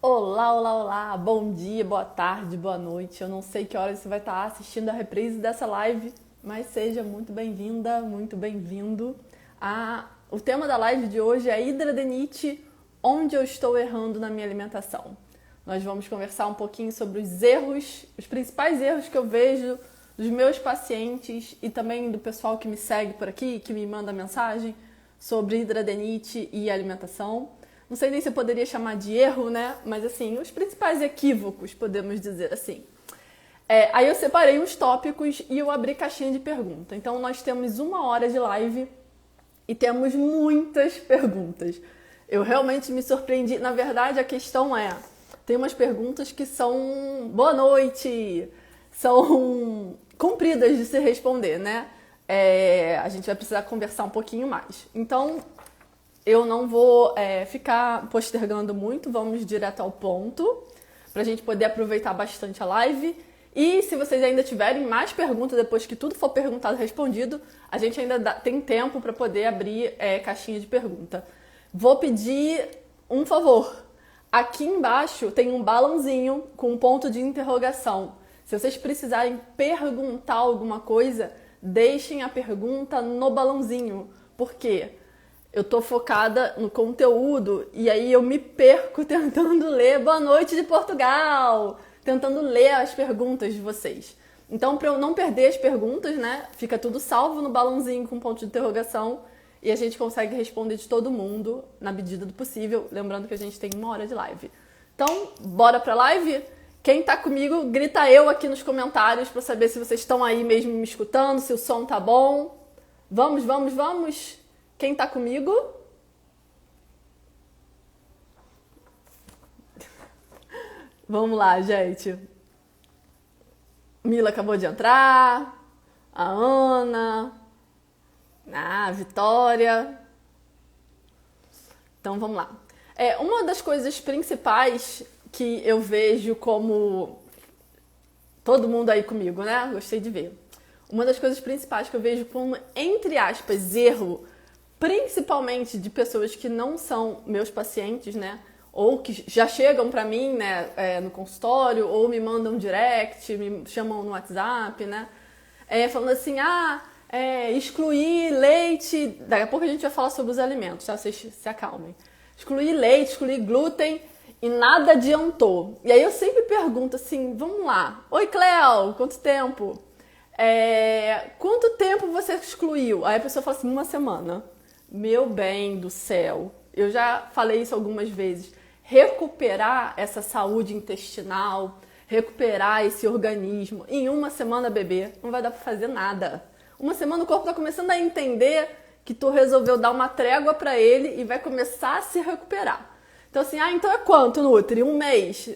Olá, olá, olá! Bom dia, boa tarde, boa noite. Eu não sei que horas você vai estar assistindo a reprise dessa live, mas seja muito bem-vinda, muito bem-vindo. O tema da live de hoje é hidradenite, onde eu estou errando na minha alimentação. Nós vamos conversar um pouquinho sobre os erros, os principais erros que eu vejo dos meus pacientes e também do pessoal que me segue por aqui, que me manda mensagem sobre hidradenite e alimentação. Não sei nem se eu poderia chamar de erro, né? Mas assim, os principais equívocos, podemos dizer assim. Aí eu separei uns tópicos e eu abri caixinha de pergunta. Então nós temos 1 hora de live e temos muitas perguntas. Eu realmente me surpreendi. Na verdade, a questão tem umas perguntas que são boa noite, são compridas de se responder, né? A gente vai precisar conversar um pouquinho mais. Então, eu não vou ficar postergando muito, vamos direto ao ponto, para a gente poder aproveitar bastante a live. E se vocês ainda tiverem mais perguntas, depois que tudo for perguntado e respondido, a gente ainda tem tempo para poder abrir caixinha de pergunta. Vou pedir um favor. Aqui embaixo tem um balãozinho com um ponto de interrogação. Se vocês precisarem perguntar alguma coisa, deixem a pergunta no balãozinho. Por quê? Eu tô focada no conteúdo e aí eu me perco tentando ler Boa Noite de Portugal, tentando ler as perguntas de vocês. Então, para eu não perder as perguntas, né, fica tudo salvo no balãozinho com ponto de interrogação e a gente consegue responder de todo mundo na medida do possível, lembrando que a gente tem 1 hora de live. Então, bora pra live? Quem tá comigo, grita eu aqui nos comentários para saber se vocês estão aí mesmo me escutando, se o som tá bom. Vamos, vamos, vamos! Quem tá comigo? Vamos lá, gente. Mila acabou de entrar. A Ana. A Vitória. Então, vamos lá. Uma das coisas principais que eu vejo como... Todo mundo aí comigo, né? Gostei de ver. Uma das coisas principais que eu vejo como, entre aspas, erro, principalmente de pessoas que não são meus pacientes, né? Ou que já chegam pra mim, né, no consultório, ou me mandam direct, me chamam no WhatsApp, né? Falando assim, excluir leite... Daqui a pouco a gente vai falar sobre os alimentos, tá? Vocês se acalmem. Excluir leite, excluir glúten e nada adiantou. E aí eu sempre pergunto assim, vamos lá. Oi, Cleo, quanto tempo? Quanto tempo você excluiu? Aí a pessoa fala assim, 1 semana. Meu bem do céu, eu já falei isso algumas vezes. Recuperar essa saúde intestinal, recuperar esse organismo em 1 semana, bebê, não vai dar pra fazer nada. 1 semana o corpo tá começando a entender que tu resolveu dar uma trégua pra ele e vai começar a se recuperar. Então assim, então é quanto, Nutri? 1 mês?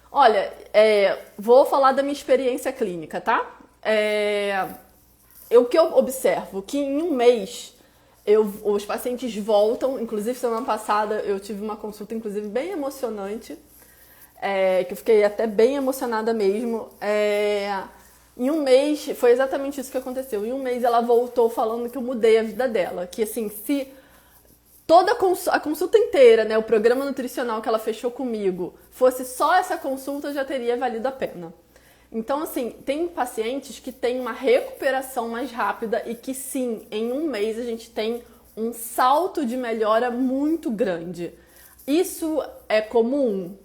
Olha, vou falar da minha experiência clínica, tá? O que eu observo, que em 1 mês... os pacientes voltam, inclusive semana passada eu tive uma consulta inclusive bem emocionante, que eu fiquei até bem emocionada mesmo. Em 1 mês, foi exatamente isso que aconteceu. Em 1 mês ela voltou falando que eu mudei a vida dela, que assim, se toda a consulta inteira, né, o programa nutricional que ela fechou comigo, fosse só essa consulta, já teria valido a pena. Então, assim, tem pacientes que têm uma recuperação mais rápida e que, sim, em 1 mês a gente tem um salto de melhora muito grande. Isso é comum?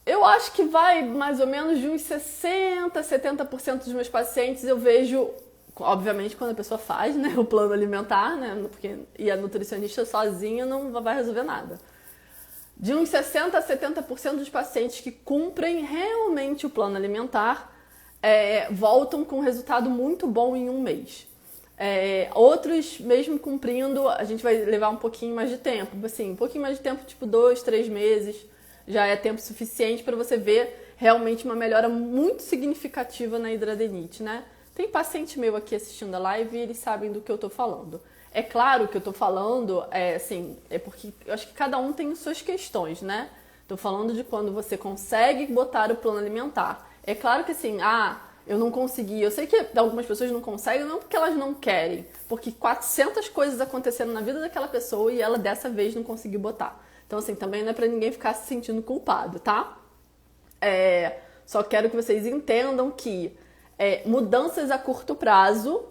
Eu acho que vai mais ou menos de uns 60%, 70% dos meus pacientes eu vejo, obviamente, quando a pessoa faz, né, o plano alimentar, né, e a nutricionista sozinha não vai resolver nada. De uns 60% a 70% dos pacientes que cumprem realmente o plano alimentar voltam com um resultado muito bom em 1 mês. Outros, mesmo cumprindo, a gente vai levar um pouquinho mais de tempo. Assim, um pouquinho mais de tempo, tipo 2, 3 meses, já é tempo suficiente para você ver realmente uma melhora muito significativa na hidradenite, né? Tem paciente meu aqui assistindo a live e eles sabem do que eu tô falando. É claro que eu tô falando, porque eu acho que cada um tem suas questões, né? Tô falando de quando você consegue botar o plano alimentar. É claro que assim, eu não consegui. Eu sei que algumas pessoas não conseguem, não porque elas não querem, porque 400 coisas aconteceram na vida daquela pessoa e ela dessa vez não conseguiu botar. Então, assim, também não é pra ninguém ficar se sentindo culpado, tá? Só quero que vocês entendam que mudanças a curto prazo,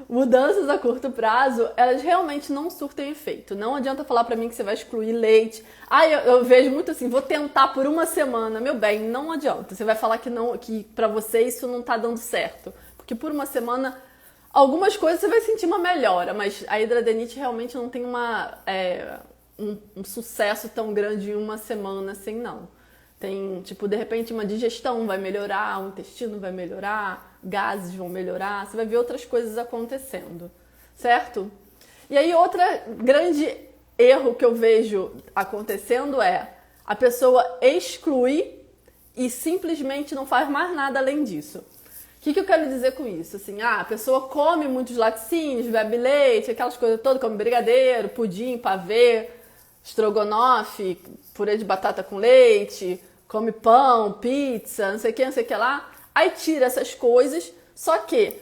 mudanças a curto prazo, elas realmente não surtem efeito. Não adianta falar pra mim que você vai excluir leite. Eu vejo muito assim, vou tentar por uma semana. Meu bem, não adianta. Você vai falar que não, que pra você isso não tá dando certo. Porque por uma semana, algumas coisas você vai sentir uma melhora, mas a hidradenite realmente não tem um sucesso tão grande em uma semana assim, não. Tem, tipo, de repente uma digestão vai melhorar, o intestino vai melhorar, gases vão melhorar, você vai ver outras coisas acontecendo, certo? E aí outro grande erro que eu vejo acontecendo é a pessoa excluir e simplesmente não faz mais nada além disso. O que eu quero dizer com isso? Assim, a pessoa come muitos laticínios, bebe leite, aquelas coisas todas, come brigadeiro, pudim, pavê, estrogonofe, purê de batata com leite, come pão, pizza, não sei o que lá. Aí tira essas coisas, só que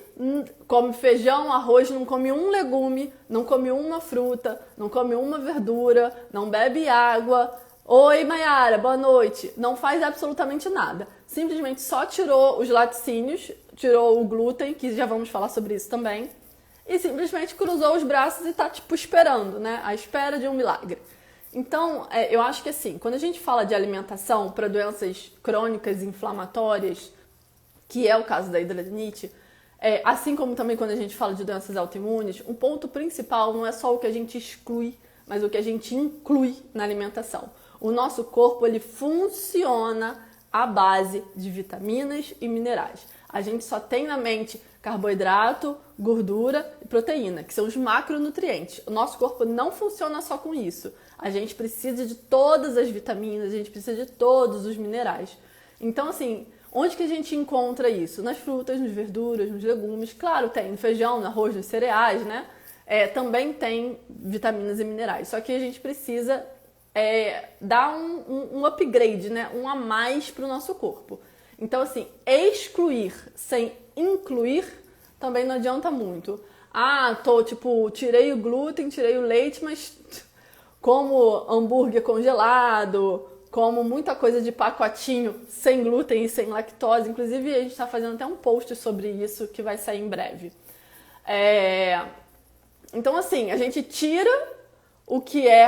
come feijão, arroz, não come um legume, não come uma fruta, não come uma verdura, não bebe água. Oi, Mayara, boa noite. Não faz absolutamente nada. Simplesmente só tirou os laticínios, tirou o glúten, que já vamos falar sobre isso também, e simplesmente cruzou os braços e tá, tipo, esperando, né? À espera de um milagre. Então, eu acho que assim, quando a gente fala de alimentação para doenças crônicas inflamatórias, que é o caso da hidradenite, assim como também quando a gente fala de doenças autoimunes, um ponto principal não é só o que a gente exclui, mas o que a gente inclui na alimentação. O nosso corpo, ele funciona à base de vitaminas e minerais. A gente só tem na mente carboidrato, gordura e proteína, que são os macronutrientes. O nosso corpo não funciona só com isso. A gente precisa de todas as vitaminas, a gente precisa de todos os minerais. Então, assim, onde que a gente encontra isso? Nas frutas, nas verduras, nos legumes. Claro, tem no feijão, no arroz, nos cereais, né? Também tem vitaminas e minerais. Só que a gente precisa dar um upgrade, né? Um a mais para o nosso corpo. Então, assim, excluir sem incluir também não adianta muito. Tirei o glúten, tirei o leite, mas como hambúrguer congelado, como muita coisa de pacotinho sem glúten e sem lactose. Inclusive, a gente está fazendo até um post sobre isso que vai sair em breve. Então, assim, a gente tira o que é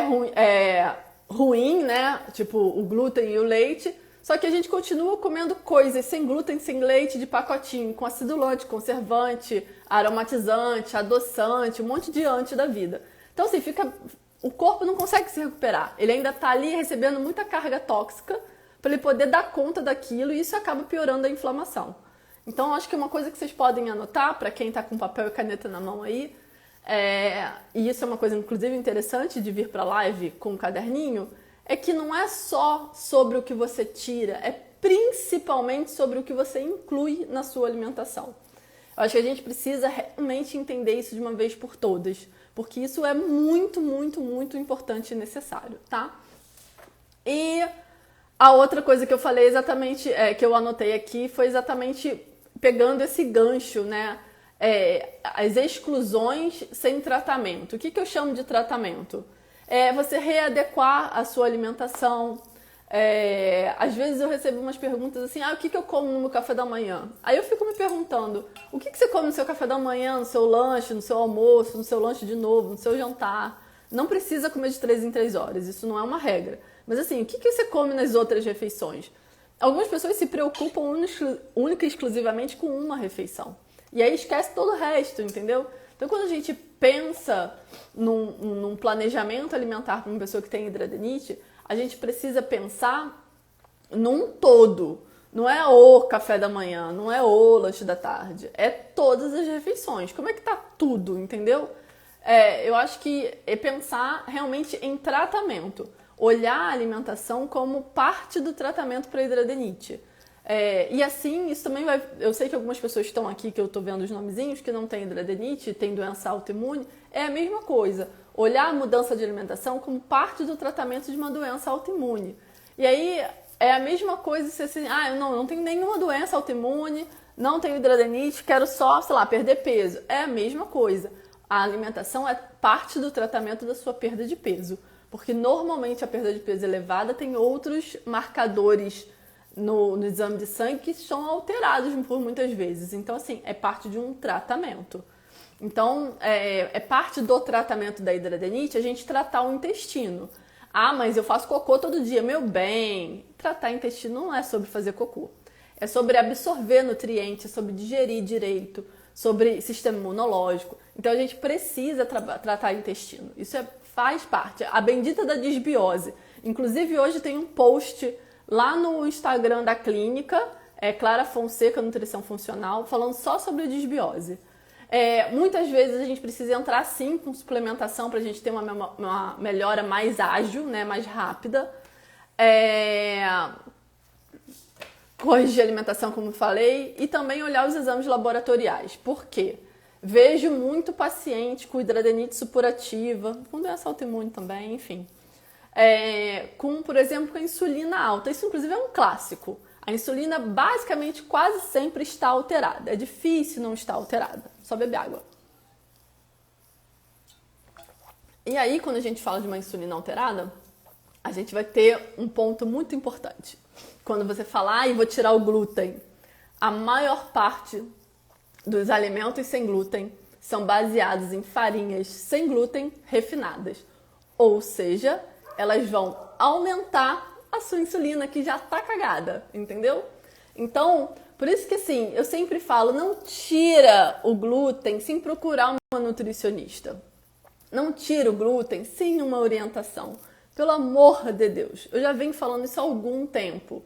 ruim, né? Tipo, o glúten e o leite, só que a gente continua comendo coisas sem glúten, sem leite, de pacotinho, com acidulante, conservante, aromatizante, adoçante, um monte de anti da vida. Então, assim, o corpo não consegue se recuperar. Ele ainda está ali recebendo muita carga tóxica para ele poder dar conta daquilo e isso acaba piorando a inflamação. Então, acho que uma coisa que vocês podem anotar, para quem está com papel e caneta na mão aí, e isso é uma coisa, inclusive, interessante de vir para a live com um caderninho, é que não é só sobre o que você tira, é principalmente sobre o que você inclui na sua alimentação. Eu acho que a gente precisa realmente entender isso de uma vez por todas, porque isso é muito, muito, muito importante e necessário, tá? E a outra coisa que eu falei exatamente, que eu anotei aqui, foi exatamente pegando esse gancho, né? As exclusões sem tratamento. O que eu chamo de tratamento? Você readequar a sua alimentação. Às vezes eu recebo umas perguntas assim, o que eu como no meu café da manhã? Aí eu fico me perguntando, o que você come no seu café da manhã, no seu lanche, no seu almoço, no seu lanche de novo, no seu jantar? Não precisa comer de 3 em 3 horas, isso não é uma regra. Mas assim, o que você come nas outras refeições? Algumas pessoas se preocupam única e exclusivamente com uma refeição. E aí esquece todo o resto, entendeu? Então, quando a gente pensa num planejamento alimentar para uma pessoa que tem hidradenite, a gente precisa pensar num todo. Não é o café da manhã, não é o lanche da tarde. É todas as refeições. Como é que tá tudo, entendeu? Eu acho que é pensar realmente em tratamento. Olhar a alimentação como parte do tratamento para hidradenite. E assim, isso também vai... Eu sei que algumas pessoas estão aqui, que eu tô vendo os nomezinhos, que não tem hidradenite, tem doença autoimune. É a mesma coisa. Olhar a mudança de alimentação como parte do tratamento de uma doença autoimune. E aí, é a mesma coisa se assim, eu não tenho nenhuma doença autoimune, não tenho hidradenite, quero só, sei lá, perder peso. É a mesma coisa. a alimentação é parte do tratamento da sua perda de peso, porque normalmente a perda de peso elevada tem outros marcadores no exame de sangue que são alterados por muitas vezes. Então, assim, é parte de um tratamento. Então, é parte do tratamento da hidradeniite a gente tratar o intestino. Ah, mas eu faço cocô todo dia. Meu bem, tratar intestino não é sobre fazer cocô. É sobre absorver nutrientes, é sobre digerir direito, sobre sistema imunológico. Então, a gente precisa tratar intestino. Isso faz parte. A bendita da disbiose. Inclusive, hoje tem um post lá no Instagram da clínica, Clara Fonseca Nutrição Funcional, falando só sobre disbiose. Muitas vezes a gente precisa entrar sim com suplementação para a gente ter uma melhora mais ágil, né, mais rápida. Corrigir a alimentação, como falei, e também olhar os exames laboratoriais. Por quê? Vejo muito paciente com hidradeniite supurativa, com doença autoimune também, enfim. Por exemplo, com a insulina alta. Isso, inclusive, é um clássico. A insulina, basicamente, quase sempre está alterada. É difícil não estar alterada. Só beber água. E aí, quando a gente fala de uma insulina alterada, a gente vai ter um ponto muito importante. Quando você falar, vou tirar o glúten. A maior parte dos alimentos sem glúten são baseados em farinhas sem glúten refinadas. Ou seja, elas vão aumentar a sua insulina, que já tá cagada, entendeu? Então, por isso que assim, eu sempre falo, não tira o glúten sem procurar uma nutricionista. Não tira o glúten sem uma orientação. Pelo amor de Deus. Eu já venho falando isso há algum tempo.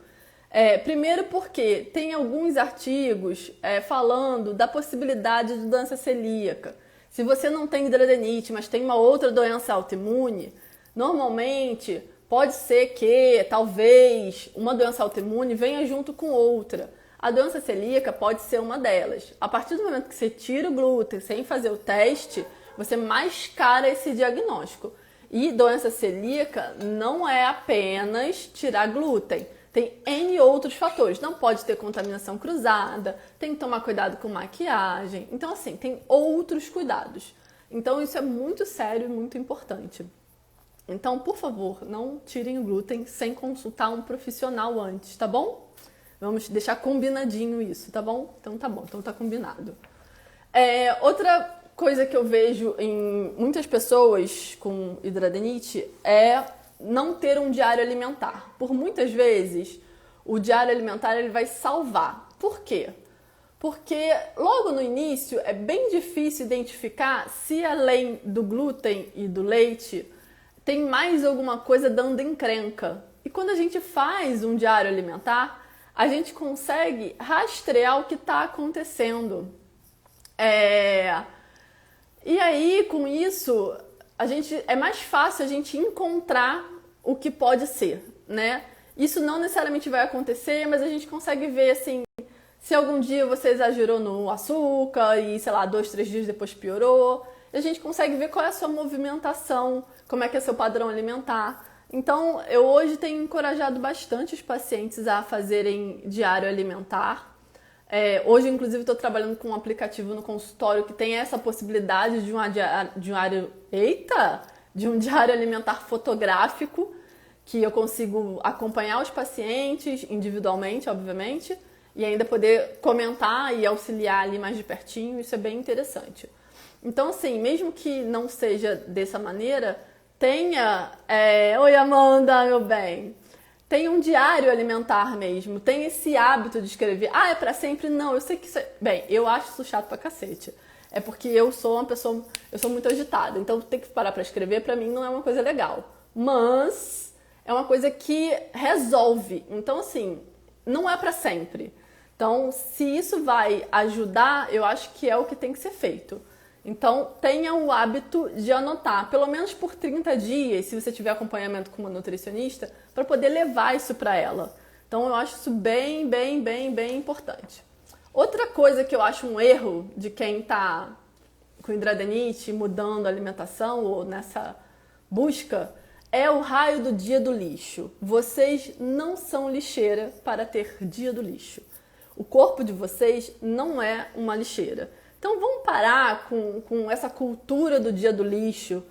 Primeiro porque tem alguns artigos falando da possibilidade de doença celíaca. Se você não tem hidradeniite, mas tem uma outra doença autoimune, normalmente pode ser que, talvez, uma doença autoimune venha junto com outra. A doença celíaca pode ser uma delas. A partir do momento que você tira o glúten sem fazer o teste, você mascara esse diagnóstico. E doença celíaca não é apenas tirar glúten. Tem N outros fatores. Não pode ter contaminação cruzada, tem que tomar cuidado com maquiagem. Então, assim, tem outros cuidados. Então, isso é muito sério e muito importante. Então, por favor, não tirem o glúten sem consultar um profissional antes, tá bom? Vamos deixar combinadinho isso, tá bom? Então tá bom, então tá combinado. Outra coisa que eu vejo em muitas pessoas com hidradeniite é não ter um diário alimentar. Por muitas vezes, o diário alimentar ele vai salvar. Por quê? Porque logo no início é bem difícil identificar se além do glúten e do leite tem mais alguma coisa dando encrenca. E quando a gente faz um diário alimentar, a gente consegue rastrear o que está acontecendo. E aí, com isso, é mais fácil a gente encontrar o que pode ser, né? Isso não necessariamente vai acontecer, mas a gente consegue ver, assim, se algum dia você exagerou no açúcar e, sei lá, 2, 3 dias depois piorou. A gente consegue ver qual é a sua movimentação, como é que é seu padrão alimentar. Então, eu hoje tenho encorajado bastante os pacientes a fazerem diário alimentar. Hoje, inclusive, estou trabalhando com um aplicativo no consultório que tem essa possibilidade de um diário alimentar fotográfico, que eu consigo acompanhar os pacientes individualmente, obviamente, e ainda poder comentar e auxiliar ali mais de pertinho. Isso é bem interessante. Então, assim, mesmo que não seja dessa maneira, tenha... Oi, Amanda, meu bem! Tenha um diário alimentar mesmo, tenha esse hábito de escrever. Ah, é pra sempre? Não, eu sei que isso é... Bem, eu acho isso chato pra cacete. É porque eu sou uma pessoa... Eu sou muito agitada, então ter que parar pra escrever, pra mim, não é uma coisa legal. Mas é uma coisa que resolve. Então, assim, não é pra sempre. Então, se isso vai ajudar, eu acho que é o que tem que ser feito. Então, tenha o hábito de anotar, pelo menos por 30 dias, se você tiver acompanhamento com uma nutricionista, para poder levar isso para ela. Então, eu acho isso bem, bem, bem, bem importante. Outra coisa que eu acho um erro de quem está com hidradeniite, mudando a alimentação ou nessa busca, é o raio do dia do lixo. Vocês não são lixeira para ter dia do lixo. O corpo de vocês não é uma lixeira. Então vamos parar com essa cultura do dia do lixo,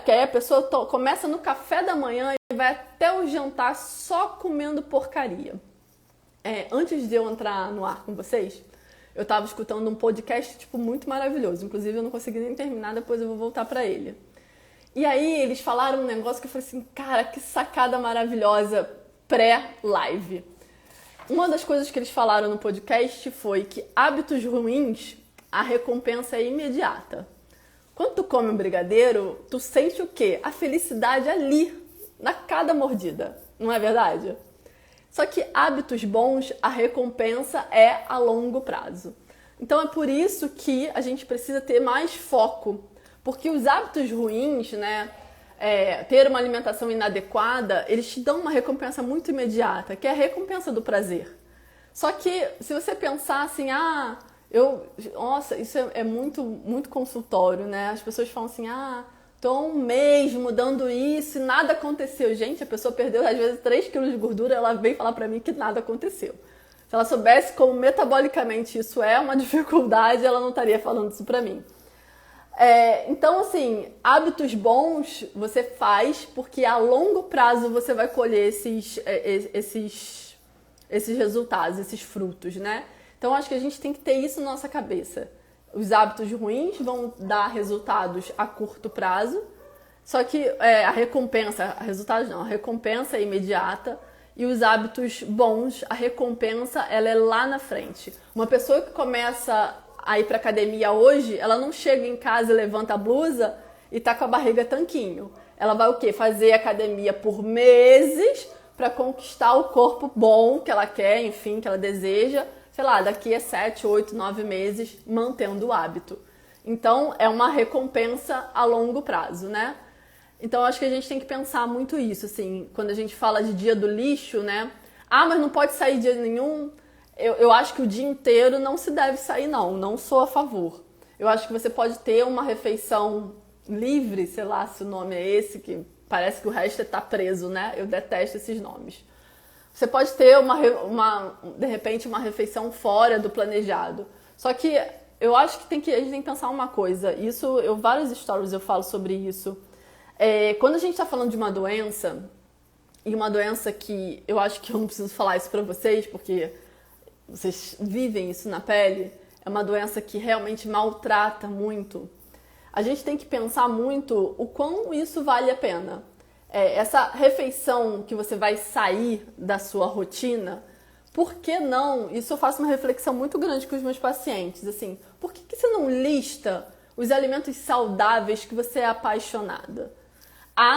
que aí a pessoa começa no café da manhã e vai até o jantar só comendo porcaria. Antes de eu entrar no ar com vocês, eu estava escutando um podcast muito maravilhoso. Inclusive eu não consegui nem terminar, depois eu vou voltar para ele. E aí eles falaram um negócio que eu falei assim, cara, que sacada maravilhosa pré-live. Uma das coisas que eles falaram no podcast foi que hábitos ruins, a recompensa é imediata. Quando tu come um brigadeiro, tu sente o quê? A felicidade ali, na cada mordida. Não é verdade? Só que hábitos bons, a recompensa é a longo prazo. Então é por isso que a gente precisa ter mais foco. Porque os hábitos ruins, né? Ter uma alimentação inadequada, eles te dão uma recompensa muito imediata, que é a recompensa do prazer. Só que se você pensar assim, nossa, isso é muito, muito consultório, né? As pessoas falam assim, tô um mês mudando isso e nada aconteceu. Gente, a pessoa perdeu às vezes 3 quilos de gordura, ela veio falar pra mim que nada aconteceu. Se ela soubesse como metabolicamente isso é uma dificuldade, ela não estaria falando isso pra mim. Então, assim, hábitos bons você faz porque a longo prazo você vai colher esses resultados, esses frutos, né? Então, acho que a gente tem que ter isso na nossa cabeça. Os hábitos ruins vão dar resultados a curto prazo, só que a recompensa é imediata. E os hábitos bons, a recompensa, ela é lá na frente. Uma pessoa que começa a ir pra academia hoje, ela não chega em casa e levanta a blusa e tá com a barriga tanquinho. Ela vai o quê? Fazer academia por meses para conquistar o corpo bom que ela quer, enfim, que ela deseja, sei lá, daqui a 7, 8, 9 meses, mantendo o hábito. Então, é uma recompensa a longo prazo, né? Então, acho que a gente tem que pensar muito isso, assim, quando a gente fala de dia do lixo, né? Mas não pode sair dia nenhum. Eu acho que o dia inteiro não se deve sair, não sou a favor. Eu acho que você pode ter uma refeição livre, sei lá se o nome é esse, que parece que o resto tá preso, né? Eu detesto esses nomes. Você pode ter de repente uma refeição fora do planejado. Só que eu acho que a gente tem que pensar uma coisa. Vários stories eu falo sobre isso. Quando a gente tá falando de uma doença, e uma doença que eu acho que eu não preciso falar isso pra vocês, porque vocês vivem isso na pele, é uma doença que realmente maltrata muito. A gente tem que pensar muito o quão isso vale a pena. Essa refeição que você vai sair da sua rotina, por que não? Isso eu faço uma reflexão muito grande com os meus pacientes. Assim, por que você não lista os alimentos saudáveis que você é apaixonada?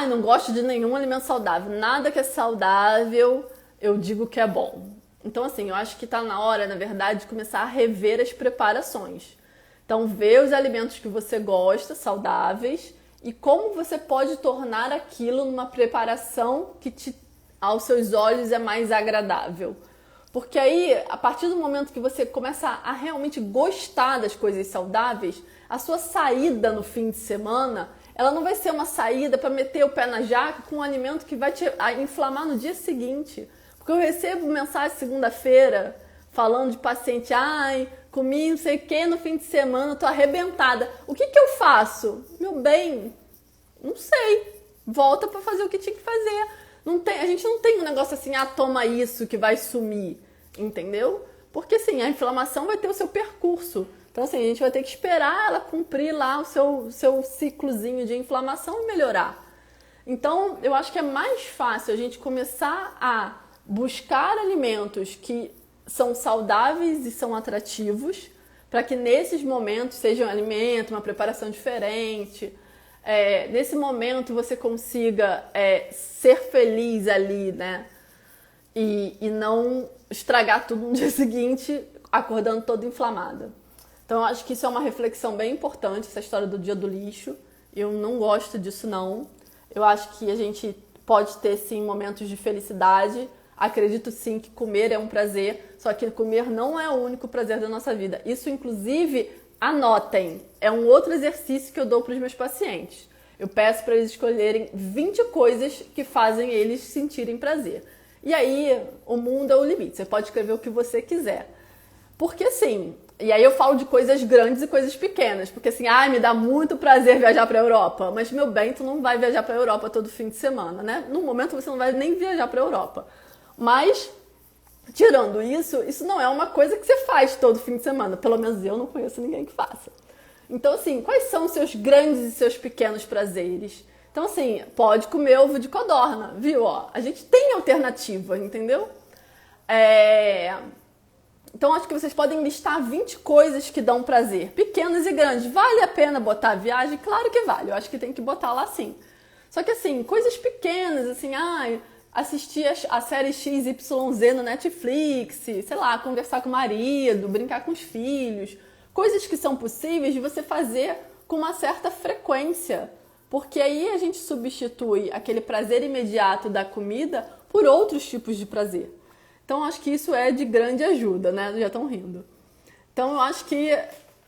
Eu não gosto de nenhum alimento saudável. Nada que é saudável, eu digo que é bom. Então, assim, eu acho que está na hora, na verdade, de começar a rever as preparações. Então, ver os alimentos que você gosta, saudáveis, e como você pode tornar aquilo numa preparação que aos seus olhos é mais agradável. Porque aí, a partir do momento que você começa a realmente gostar das coisas saudáveis, a sua saída no fim de semana, ela não vai ser uma saída para meter o pé na jaca com um alimento que vai te inflamar no dia seguinte. Porque eu recebo mensagem segunda-feira falando de paciente, comi não sei o que no fim de semana, tô arrebentada. O que eu faço? Meu bem, não sei. Volta para fazer o que tinha que fazer. A gente não tem um negócio assim, toma isso que vai sumir, entendeu? Porque assim, a inflamação vai ter o seu percurso. Então assim, a gente vai ter que esperar ela cumprir lá o seu ciclozinho de inflamação e melhorar. Então, eu acho que é mais fácil a gente começar a buscar alimentos que são saudáveis e são atrativos, para que nesses momentos seja um alimento, uma preparação diferente. Nesse momento você consiga ser feliz ali, né? E não estragar tudo no dia seguinte, acordando toda inflamada. Então, eu acho que isso é uma reflexão bem importante, essa história do dia do lixo. Eu não gosto disso, não. Eu acho que a gente pode ter, sim, momentos de felicidade. Acredito, sim, que comer é um prazer, só que comer não é o único prazer da nossa vida. Isso, inclusive, anotem. É um outro exercício que eu dou para os meus pacientes. Eu peço para eles escolherem 20 coisas que fazem eles sentirem prazer. E aí, o mundo é o limite. Você pode escrever o que você quiser. Porque, assim, E aí eu falo de coisas grandes e coisas pequenas, porque assim, me dá muito prazer viajar pra Europa, mas meu bem, tu não vai viajar pra Europa todo fim de semana, né? No momento você não vai nem viajar pra Europa. Mas, tirando isso, isso não é uma coisa que você faz todo fim de semana, pelo menos eu não conheço ninguém que faça. Então assim, quais são os seus grandes e seus pequenos prazeres? Então assim, pode comer ovo de codorna, viu? Ó, a gente tem alternativa, entendeu? Então acho que vocês podem listar 20 coisas que dão prazer, pequenas e grandes. Vale a pena botar a viagem? Claro que vale, eu acho que tem que botar lá sim. Só que assim, coisas pequenas, assim, assistir a série XYZ no Netflix, sei lá, conversar com o marido, brincar com os filhos. Coisas que são possíveis de você fazer com uma certa frequência. Porque aí a gente substitui aquele prazer imediato da comida por outros tipos de prazer. Então, acho que isso é de grande ajuda, né? Já estão rindo. Então, eu acho que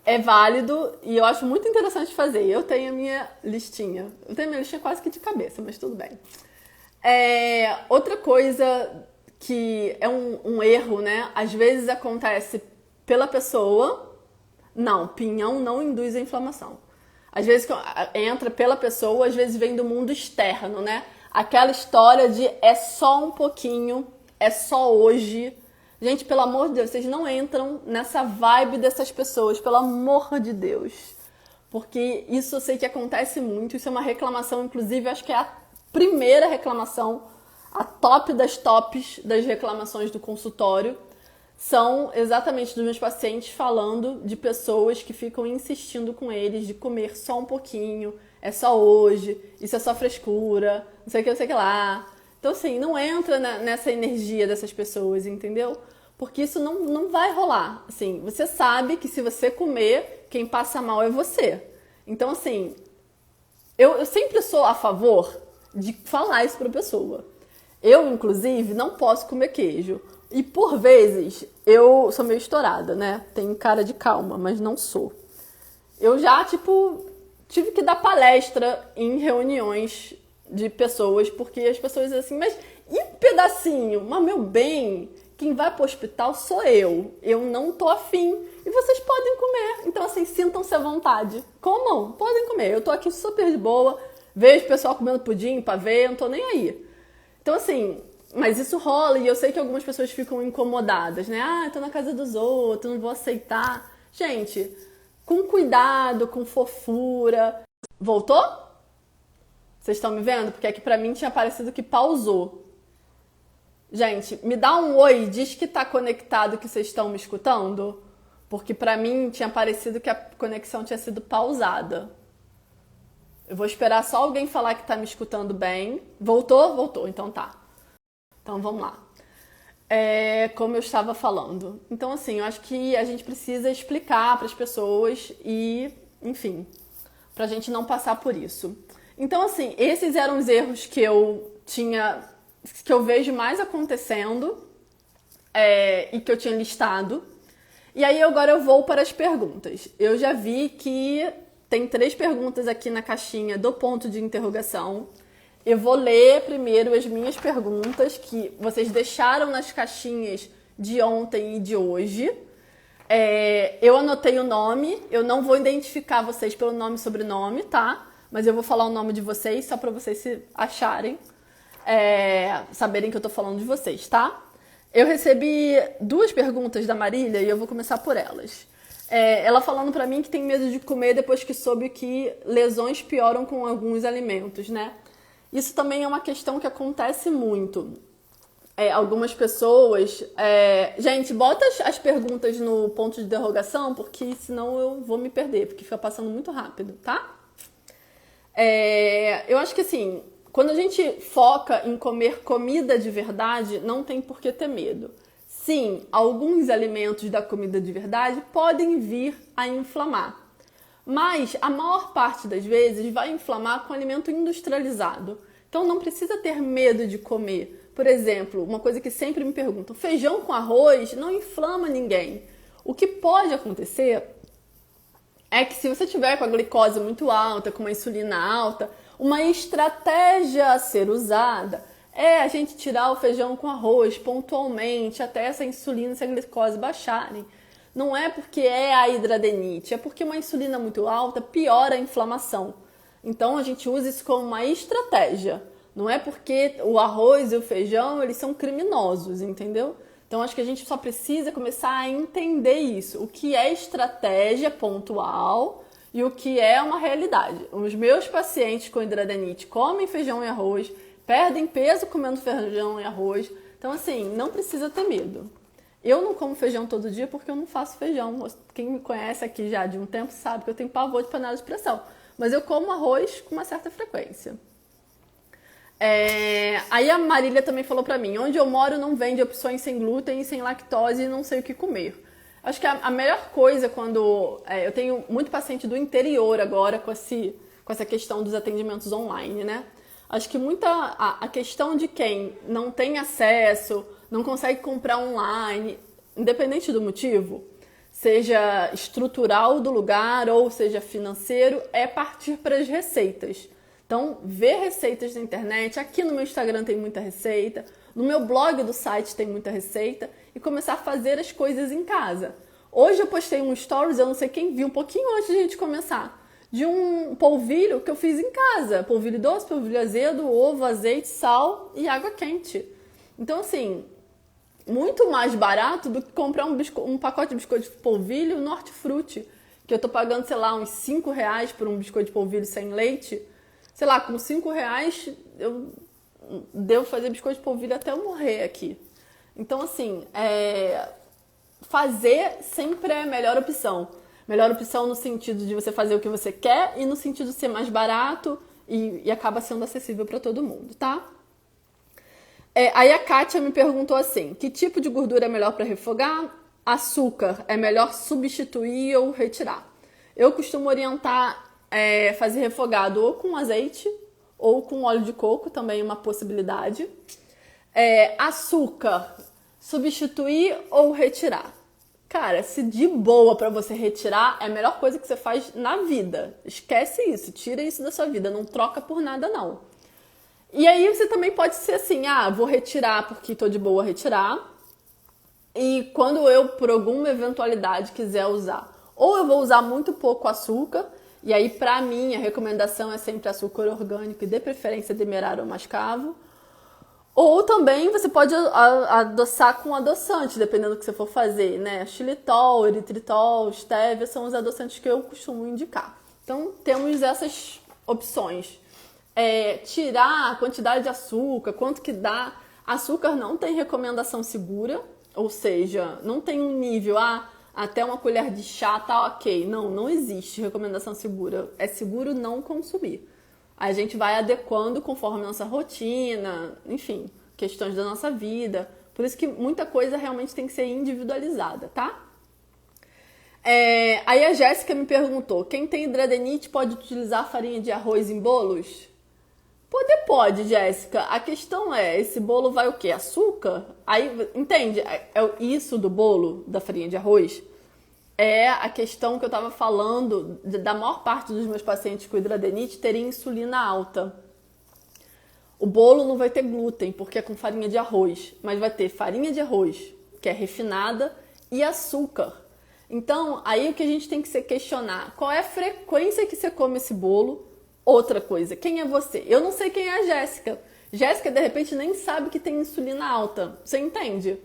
é válido e eu acho muito interessante fazer. Eu tenho a minha listinha. Eu tenho a minha listinha quase que de cabeça, mas tudo bem. Outra coisa que é um erro, né? Às vezes acontece pela pessoa. Não, pinhão não induz a inflamação. Às vezes entra pela pessoa, às vezes vem do mundo externo, né? Aquela história de é só um pouquinho, é só hoje. Gente, pelo amor de Deus, vocês não entram nessa vibe dessas pessoas, pelo amor de Deus. Porque isso eu sei que acontece muito, isso é uma reclamação, inclusive, acho que é a primeira reclamação, a top das tops das reclamações do consultório, são exatamente dos meus pacientes falando de pessoas que ficam insistindo com eles de comer só um pouquinho, é só hoje, isso é só frescura, não sei o que, não sei o que lá. Então, assim, não entra nessa energia dessas pessoas, entendeu? Porque isso não vai rolar. Assim, você sabe que se você comer, quem passa mal é você. Então, assim, eu sempre sou a favor de falar isso pra pessoa. Eu, inclusive, não posso comer queijo. E, por vezes, eu sou meio estourada, né? Tenho cara de calma, mas não sou. Eu já, tive que dar palestra em reuniões de pessoas, porque as pessoas dizem assim, mas e um pedacinho? Mas, meu bem, quem vai pro hospital sou eu. Eu não tô afim. E vocês podem comer. Então, assim, sintam-se à vontade. Comam, podem comer. Eu tô aqui super de boa, vejo o pessoal comendo pudim, pavê, eu não tô nem aí. Então, assim, mas isso rola e eu sei que algumas pessoas ficam incomodadas, né? Tô na casa dos outros, não vou aceitar. Gente, com cuidado, com fofura. Voltou? Vocês estão me vendo? Porque aqui pra mim tinha parecido que pausou. Gente, me dá um oi, diz que tá conectado, que vocês estão me escutando. Porque pra mim tinha parecido que a conexão tinha sido pausada. Eu vou esperar só alguém falar que tá me escutando bem. Voltou? Voltou, então tá. Então vamos lá. Como eu estava falando. Então, assim, eu acho que a gente precisa explicar para as pessoas e, enfim, pra gente não passar por isso. Então, assim, esses eram os erros que eu vejo mais acontecendo e que eu tinha listado. E aí agora eu vou para as perguntas. Eu já vi que tem 3 perguntas aqui na caixinha do ponto de interrogação. Eu vou ler primeiro as minhas perguntas que vocês deixaram nas caixinhas de ontem e de hoje. Eu anotei o nome, eu não vou identificar vocês pelo nome e sobrenome, tá? Mas eu vou falar o nome de vocês só para vocês se acharem, saberem que eu tô falando de vocês, tá? Eu recebi 2 perguntas da Marília e eu vou começar por elas. Ela falando pra mim que tem medo de comer depois que soube que lesões pioram com alguns alimentos, né? Isso também é uma questão que acontece muito. Algumas pessoas... Gente, bota as perguntas no ponto de interrogação, porque senão eu vou me perder, porque fica passando muito rápido, tá? Eu acho que assim, quando a gente foca em comer comida de verdade, não tem por que ter medo. Sim, alguns alimentos da comida de verdade podem vir a inflamar. Mas a maior parte das vezes vai inflamar com alimento industrializado. Então não precisa ter medo de comer. Por exemplo, uma coisa que sempre me perguntam, feijão com arroz não inflama ninguém. O que pode acontecer é que se você tiver com a glicose muito alta, com uma insulina alta, uma estratégia a ser usada é a gente tirar o feijão com arroz pontualmente até essa insulina e essa glicose baixarem. não é porque é a hidradenite, é porque uma insulina muito alta piora a inflamação. Então a gente usa isso como uma estratégia. Não é porque o arroz e o feijão, eles são criminosos, entendeu? Então acho que a gente só precisa começar a entender isso. O que é estratégia pontual e o que é uma realidade. Os meus pacientes com hidradenite comem feijão e arroz, perdem peso comendo feijão e arroz. Então assim, não precisa ter medo. Eu não como feijão todo dia porque eu não faço feijão. Quem me conhece aqui já de um tempo sabe que eu tenho pavor de panela de pressão. Mas eu como arroz com uma certa frequência. Aí a Marília também falou pra mim, onde eu moro não vende opções sem glúten e sem lactose e não sei o que comer. Acho que a melhor coisa quando... eu tenho muito paciente do interior agora com essa questão dos atendimentos online, né? Acho que a questão de quem não tem acesso, não consegue comprar online, independente do motivo, seja estrutural do lugar ou seja financeiro, é partir para as receitas. Então, ver receitas na internet, aqui no meu Instagram tem muita receita, no meu blog do site tem muita receita, e começar a fazer as coisas em casa. Hoje eu postei um stories, eu não sei quem viu, um pouquinho antes de a gente começar, de um polvilho que eu fiz em casa. Polvilho doce, polvilho azedo, ovo, azeite, sal e água quente. Então, assim, muito mais barato do que comprar um pacote de biscoito de polvilho no Hortifruti, que eu tô pagando, sei lá, uns R$5 por um biscoito de polvilho sem leite. Sei lá, com R$5 eu devo fazer biscoito de polvilho até eu morrer aqui. Então, assim, fazer sempre é a melhor opção. Melhor opção no sentido de você fazer o que você quer e no sentido de ser mais barato e acaba sendo acessível para todo mundo, tá? Aí a Kátia me perguntou assim, que tipo de gordura é melhor para refogar? Açúcar é melhor substituir ou retirar? Eu costumo orientar fazer refogado ou com azeite ou com óleo de coco, também é uma possibilidade. Açúcar, substituir ou retirar? Cara, se de boa pra você retirar, é a melhor coisa que você faz na vida. Esquece isso, tira isso da sua vida, não troca por nada não. E aí você também pode ser assim, vou retirar porque tô de boa retirar. E quando eu, por alguma eventualidade, quiser usar, ou eu vou usar muito pouco açúcar, e aí pra mim a recomendação é sempre açúcar orgânico e de preferência demerara ou mascavo. Ou também você pode adoçar com adoçante, dependendo do que você for fazer, né? Xilitol, eritritol, stevia são os adoçantes que eu costumo indicar. Então, temos essas opções. Tirar a quantidade de açúcar, quanto que dá. Açúcar não tem recomendação segura, ou seja, não tem um nível, até uma colher de chá tá ok. Não existe recomendação segura. É seguro não consumir. A gente vai adequando conforme a nossa rotina, enfim, questões da nossa vida. Por isso que muita coisa realmente tem que ser individualizada, tá? Aí a Jéssica me perguntou, quem tem hidradenite pode utilizar farinha de arroz em bolos? Pode, Jéssica. A questão esse bolo vai o quê? Açúcar? Aí, entende? Isso do bolo, da farinha de arroz, é a questão que eu estava falando da maior parte dos meus pacientes com hidradenite terem insulina alta. O bolo não vai ter glúten, porque é com farinha de arroz, mas vai ter farinha de arroz, que é refinada, e açúcar. Então, aí o que a gente tem que se questionar, qual é a frequência que você come esse bolo? Outra coisa, quem é você? Eu não sei quem é a Jéssica. Jéssica, de repente, nem sabe que tem insulina alta. Você entende?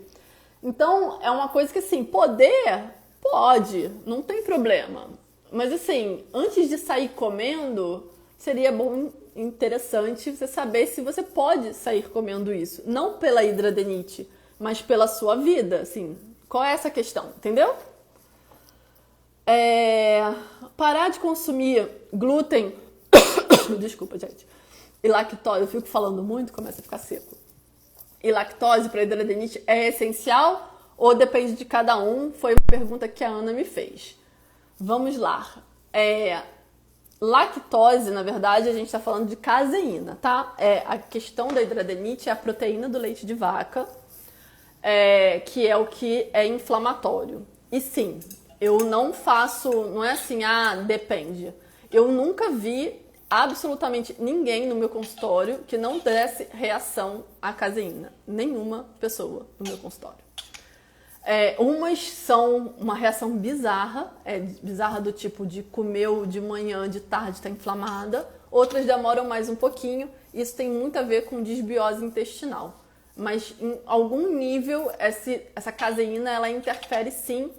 Então, é uma coisa que, assim, pode, não tem problema. Mas, assim, antes de sair comendo, seria bom, interessante você saber se você pode sair comendo isso. Não pela hidradenite, mas pela sua vida, assim. Qual é essa questão, entendeu? Parar de consumir glúten... Desculpa, gente. E lactose, eu fico falando muito, começa a ficar seco. E lactose para hidradenite é essencial ou depende de cada um? Foi uma pergunta que a Ana me fez. Vamos lá. Lactose, na verdade, a gente está falando de caseína, tá? A questão da hidradenite é a proteína do leite de vaca, que é o que é inflamatório. E sim, eu não faço, não é assim, depende. Eu nunca vi absolutamente ninguém no meu consultório que não desse reação à caseína. Nenhuma pessoa no meu consultório. Umas são uma reação bizarra, bizarra do tipo de comeu de manhã, de tarde, está inflamada. Outras demoram mais um pouquinho. Isso tem muito a ver com desbiose intestinal. Mas em algum nível, essa caseína ela interfere sim,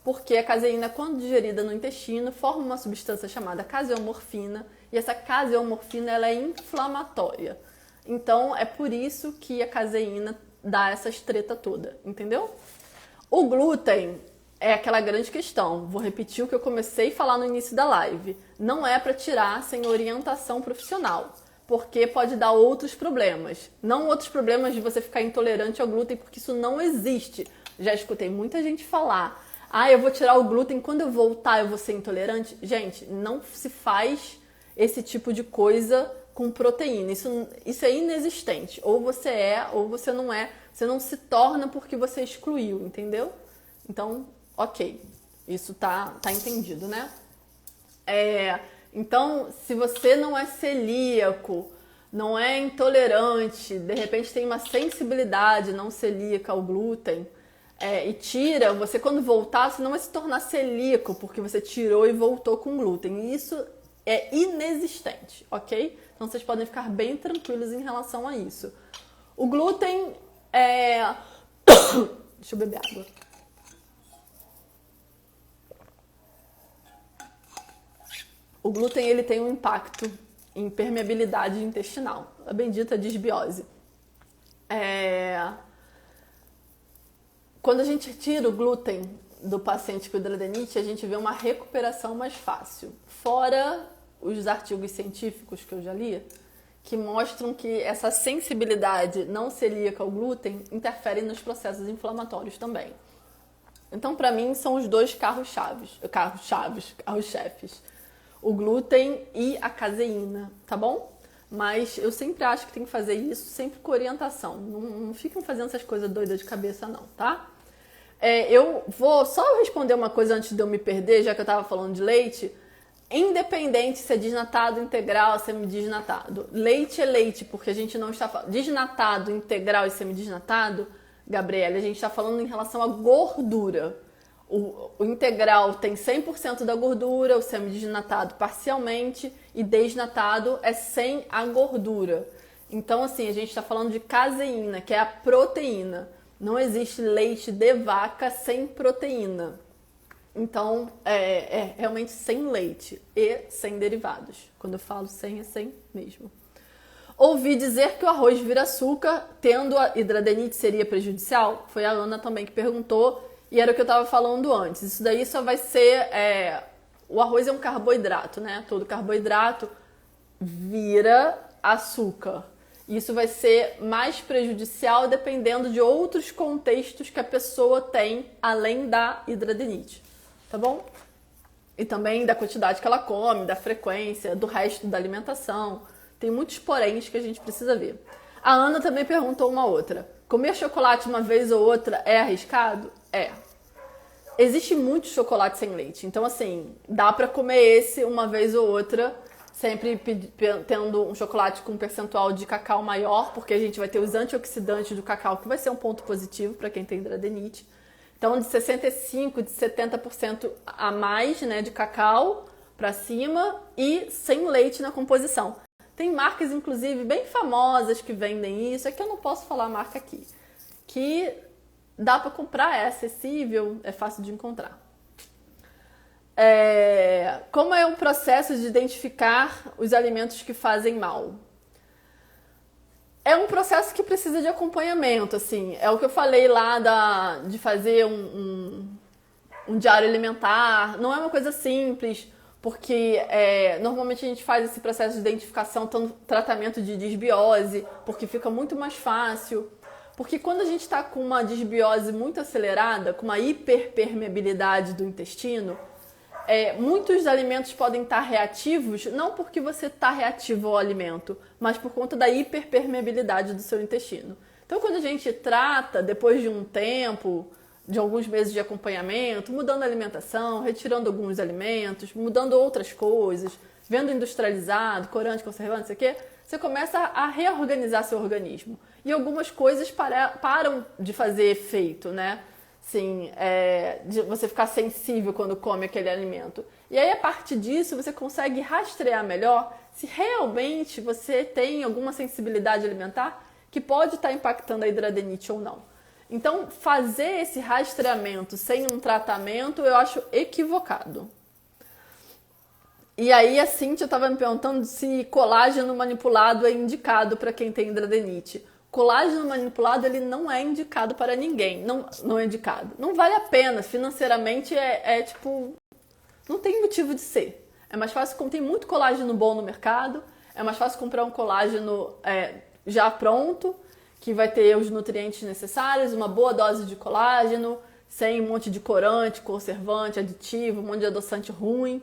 porque a caseína, quando digerida no intestino, forma uma substância chamada caseomorfina. E essa caseomorfina ela é inflamatória. Então, é por isso que a caseína dá essa treta toda, entendeu? O glúten é aquela grande questão. Vou repetir o que eu comecei a falar no início da live. Não é para tirar sem orientação profissional, porque pode dar outros problemas. Não outros problemas de você ficar intolerante ao glúten, porque isso não existe. Já escutei muita gente falar: eu vou tirar o glúten, quando eu voltar eu vou ser intolerante. Gente, não se faz esse tipo de coisa com proteína. Isso é inexistente. Ou você ou você não é. Você não se torna porque você excluiu, entendeu? Então, ok. Isso tá entendido, né? Então, se você não é celíaco, não é intolerante, de repente tem uma sensibilidade não celíaca ao glúten, e tira, você quando voltar, você não vai se tornar celíaco porque você tirou e voltou com glúten. E isso é inexistente, ok? Então, vocês podem ficar bem tranquilos em relação a isso. O glúten Deixa eu beber água. O glúten ele tem um impacto em permeabilidade intestinal, a bendita desbiose. Quando a gente tira o glúten do paciente com hidradeniite, a gente vê uma recuperação mais fácil. Fora os artigos científicos que eu já li, que mostram que essa sensibilidade não celíaca ao glúten interfere nos processos inflamatórios também. Então, para mim, são os dois carros-chefes. O glúten e a caseína, tá bom? Mas eu sempre acho que tem que fazer isso sempre com orientação. Não fiquem fazendo essas coisas doidas de cabeça não, tá? Eu vou só responder uma coisa antes de eu me perder, já que eu estava falando de leite. Independente se é desnatado, integral, semidesnatado. Leite é leite, porque a gente não está falando... Desnatado, integral e semidesnatado, Gabriela, a gente está falando em relação à gordura. O integral tem 100% da gordura, o semidesnatado parcialmente e desnatado é sem a gordura. Então, assim, a gente está falando de caseína, que é a proteína. Não existe leite de vaca sem proteína. Então, é realmente sem leite e sem derivados. Quando eu falo sem, é sem mesmo. Ouvi dizer que o arroz vira açúcar, tendo a hidradeniite seria prejudicial? Foi a Ana também que perguntou, e era o que eu estava falando antes. Isso daí só vai ser... O arroz é um carboidrato, né? Todo carboidrato vira açúcar. Isso vai ser mais prejudicial dependendo de outros contextos que a pessoa tem, além da hidradeniite. Tá bom? E também da quantidade que ela come, da frequência, do resto da alimentação. Tem muitos poréns que a gente precisa ver. A Ana também perguntou uma outra. Comer chocolate uma vez ou outra é arriscado? Existe muito chocolate sem leite. Então, assim, dá pra comer esse uma vez ou outra, sempre tendo um chocolate com um percentual de cacau maior, porque a gente vai ter os antioxidantes do cacau, que vai ser um ponto positivo para quem tem hidradeniite. Então, de 65%, de 70% a mais, né, de cacau para cima e sem leite na composição. Tem marcas, inclusive, bem famosas que vendem isso. É que eu não posso falar a marca aqui. Que dá para comprar, é acessível, é fácil de encontrar. Como é o processo de identificar os alimentos que fazem mal? É um processo que precisa de acompanhamento, assim. É o que eu falei lá de fazer um diário alimentar. Não é uma coisa simples, porque normalmente a gente faz esse processo de identificação, tratamento de desbiose, porque fica muito mais fácil. Porque quando a gente está com uma desbiose muito acelerada, com uma hiperpermeabilidade do intestino, muitos alimentos podem estar reativos, não porque você está reativo ao alimento, mas por conta da hiperpermeabilidade do seu intestino. Então, quando a gente trata, depois de um tempo, de alguns meses de acompanhamento, mudando a alimentação, retirando alguns alimentos, mudando outras coisas, vendo industrializado, corante, conservante, não sei o quê, você começa a reorganizar seu organismo. E algumas coisas param de fazer efeito, né? Sim, de você ficar sensível quando come aquele alimento. E aí, a partir disso, você consegue rastrear melhor se realmente você tem alguma sensibilidade alimentar que pode estar impactando a hidradeniite ou não. Então, fazer esse rastreamento sem um tratamento, eu acho equivocado. E aí, a Cíntia estava me perguntando se colágeno manipulado é indicado para quem tem hidradeniite. Colágeno manipulado, ele não é indicado para ninguém. Não é indicado. Não vale a pena. Financeiramente, tipo... Não tem motivo de ser. É mais fácil, como tem muito colágeno bom no mercado, é mais fácil comprar um colágeno já pronto, que vai ter os nutrientes necessários, uma boa dose de colágeno, sem um monte de corante, conservante, aditivo, um monte de adoçante ruim.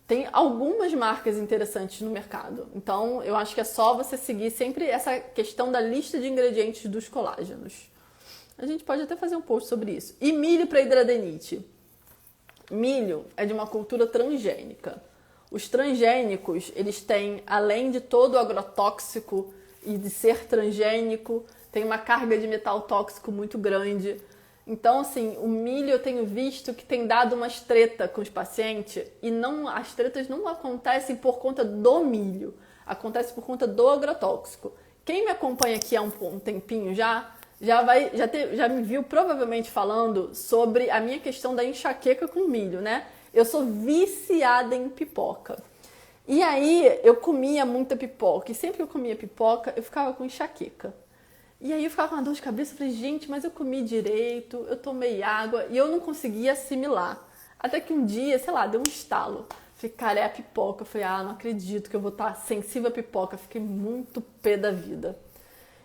Tem algumas marcas interessantes no mercado. Então, eu acho que é só você seguir sempre essa questão da lista de ingredientes dos colágenos. A gente pode até fazer um post sobre isso. E milho para hidradeniite. Milho é de uma cultura transgênica. Os transgênicos, eles têm, além de todo o agrotóxico e de ser transgênico, tem uma carga de metal tóxico muito grande. Então, assim, o milho eu tenho visto que tem dado umas treta com os pacientes e as tretas não acontecem por conta do milho, acontece por conta do agrotóxico. Quem me acompanha aqui há um tempinho já me viu provavelmente falando sobre a minha questão da enxaqueca com milho, né? Eu sou viciada em pipoca. E aí eu comia muita pipoca e sempre que eu comia pipoca eu ficava com enxaqueca. E aí eu ficava com uma dor de cabeça, eu falei, gente, mas eu comi direito, eu tomei água e eu não conseguia assimilar. Até que um dia, sei lá, deu um estalo. Falei, cara, é a pipoca. Eu falei, não acredito que eu vou estar sensível à pipoca. Fiquei muito pé da vida.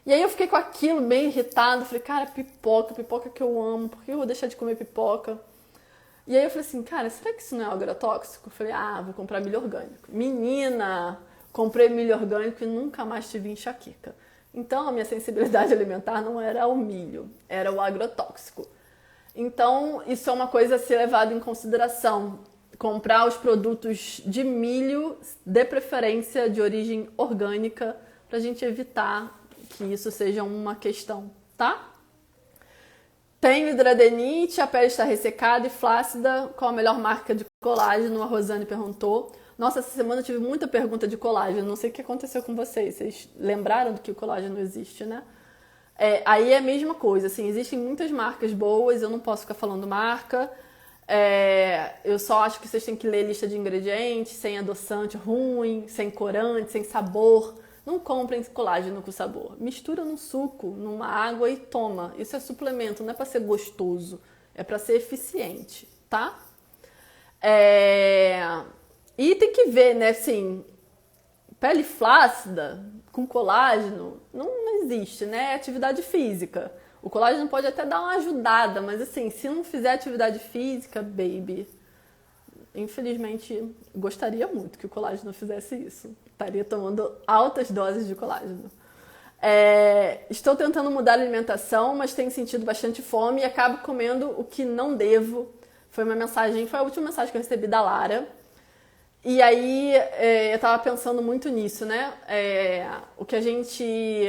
E aí eu fiquei com aquilo bem irritado. Falei, cara, pipoca que eu amo, por que eu vou deixar de comer pipoca? E aí eu falei assim, cara, será que isso não é agrotóxico? Eu falei, vou comprar milho orgânico. Menina, comprei milho orgânico e nunca mais tive enxaqueca. Então, a minha sensibilidade alimentar não era o milho, era o agrotóxico. Então, isso é uma coisa a ser levada em consideração. Comprar os produtos de milho, de preferência de origem orgânica, para a gente evitar que isso seja uma questão, tá? Tenho hidradeniite, a pele está ressecada e flácida. Qual a melhor marca de colágeno? A Rosane perguntou. Nossa, essa semana eu tive muita pergunta de colágeno. Não sei o que aconteceu com vocês. Vocês lembraram do que o colágeno existe, né? Aí é a mesma coisa. Assim, existem muitas marcas boas. Eu não posso ficar falando marca. Eu só acho que vocês têm que ler lista de ingredientes. Sem adoçante ruim, sem corante, sem sabor. Não comprem colágeno com sabor. Mistura num suco, numa água e toma. Isso é suplemento. Não é para ser gostoso. É para ser eficiente, tá? E tem que ver, né, assim, pele flácida com colágeno não existe, né? É atividade física. O colágeno pode até dar uma ajudada, mas assim, se não fizer atividade física, baby, infelizmente, gostaria muito que o colágeno fizesse isso. Estaria tomando altas doses de colágeno. Estou tentando mudar a alimentação, mas tenho sentido bastante fome e acabo comendo o que não devo. Foi a última mensagem que eu recebi da Lara. E aí eu tava pensando muito nisso, né? O que a gente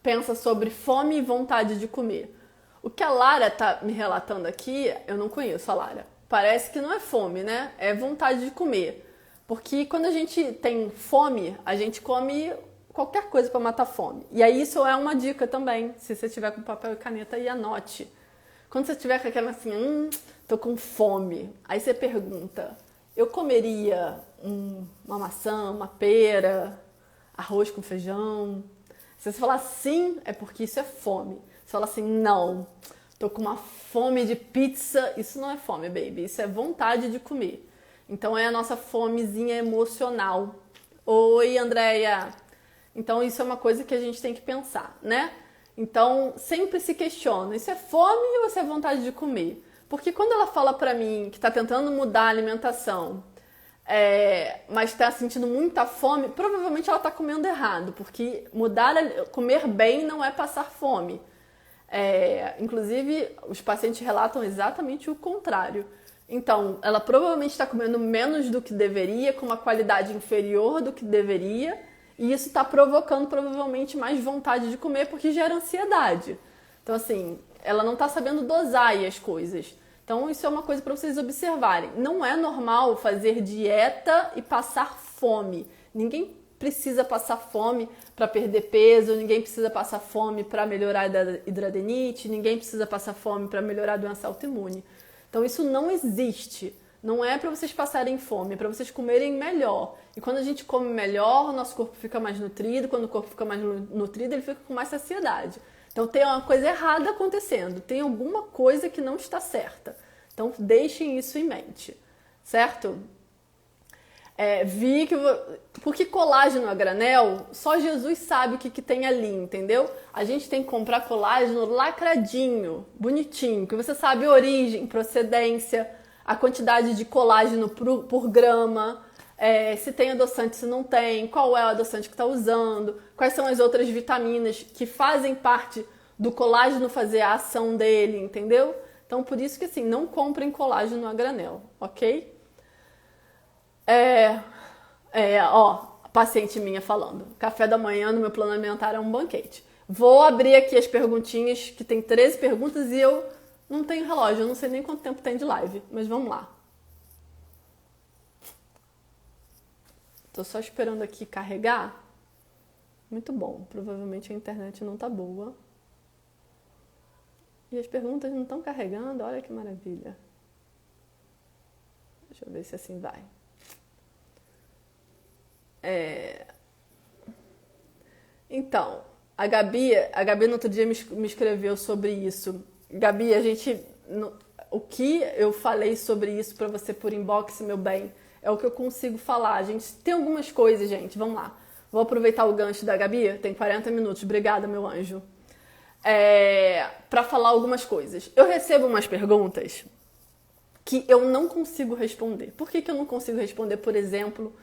pensa sobre fome e vontade de comer. O que a Lara tá me relatando aqui, eu não conheço a Lara. Parece que não é fome, né? É vontade de comer. Porque quando a gente tem fome, a gente come qualquer coisa para matar fome. E aí isso é uma dica também. Se você tiver com papel e caneta, aí anote. Quando você tiver com aquela assim, tô com fome. Aí você pergunta, eu comeria uma maçã, uma pera, arroz com feijão? Se você falar sim, é porque isso é fome. Se você falar assim, não, tô com uma fome de pizza, isso não é fome, baby. Isso é vontade de comer. Então é a nossa fomezinha emocional. Oi, Andréia. Então isso é uma coisa que a gente tem que pensar, né? Então sempre se questiona, isso é fome ou isso é vontade de comer? Porque quando ela fala pra mim que tá tentando mudar a alimentação, mas tá sentindo muita fome, provavelmente ela tá comendo errado, porque comer bem não é passar fome. Inclusive, os pacientes relatam exatamente o contrário. Então, ela provavelmente está comendo menos do que deveria, com uma qualidade inferior do que deveria, e isso está provocando provavelmente mais vontade de comer, porque gera ansiedade. Então, assim, ela não está sabendo dosar aí as coisas. Então, isso é uma coisa para vocês observarem. Não é normal fazer dieta e passar fome. Ninguém precisa passar fome para perder peso, ninguém precisa passar fome para melhorar a hidradinite, ninguém precisa passar fome para melhorar a doença autoimune. Então, isso não existe. Não é para vocês passarem fome, é para vocês comerem melhor. E quando a gente come melhor, o nosso corpo fica mais nutrido. Quando o corpo fica mais nutrido, ele fica com mais saciedade. Então tem uma coisa errada acontecendo, tem alguma coisa que não está certa. Então deixem isso em mente, certo? Porque colágeno a granel, só Jesus sabe o que tem ali, entendeu? A gente tem que comprar colágeno lacradinho, bonitinho, que você sabe a origem, procedência, a quantidade de colágeno por grama, se tem adoçante, se não tem, qual é o adoçante que está usando, quais são as outras vitaminas que fazem parte do colágeno fazer a ação dele, entendeu? Então, por isso que assim, não comprem colágeno a granel, ok? Paciente minha falando, café da manhã no meu plano alimentar é um banquete. Vou abrir aqui as perguntinhas, que tem 13 perguntas e eu não tenho relógio, eu não sei nem quanto tempo tem de live, mas vamos lá. Tô só esperando aqui carregar. Muito bom, provavelmente a internet não tá boa. E as perguntas não estão carregando, olha que maravilha. Deixa eu ver se assim vai. Então, a Gabi no outro dia me escreveu sobre isso. Gabi, o que eu falei sobre isso pra você por inbox, meu bem, é o que eu consigo falar. Gente, tem algumas coisas, gente, vamos lá. Vou aproveitar o gancho da Gabi, tem 40 minutos, obrigada, meu anjo. Pra falar algumas coisas. Eu recebo umas perguntas que eu não consigo responder. Por que eu não consigo responder, por exemplo,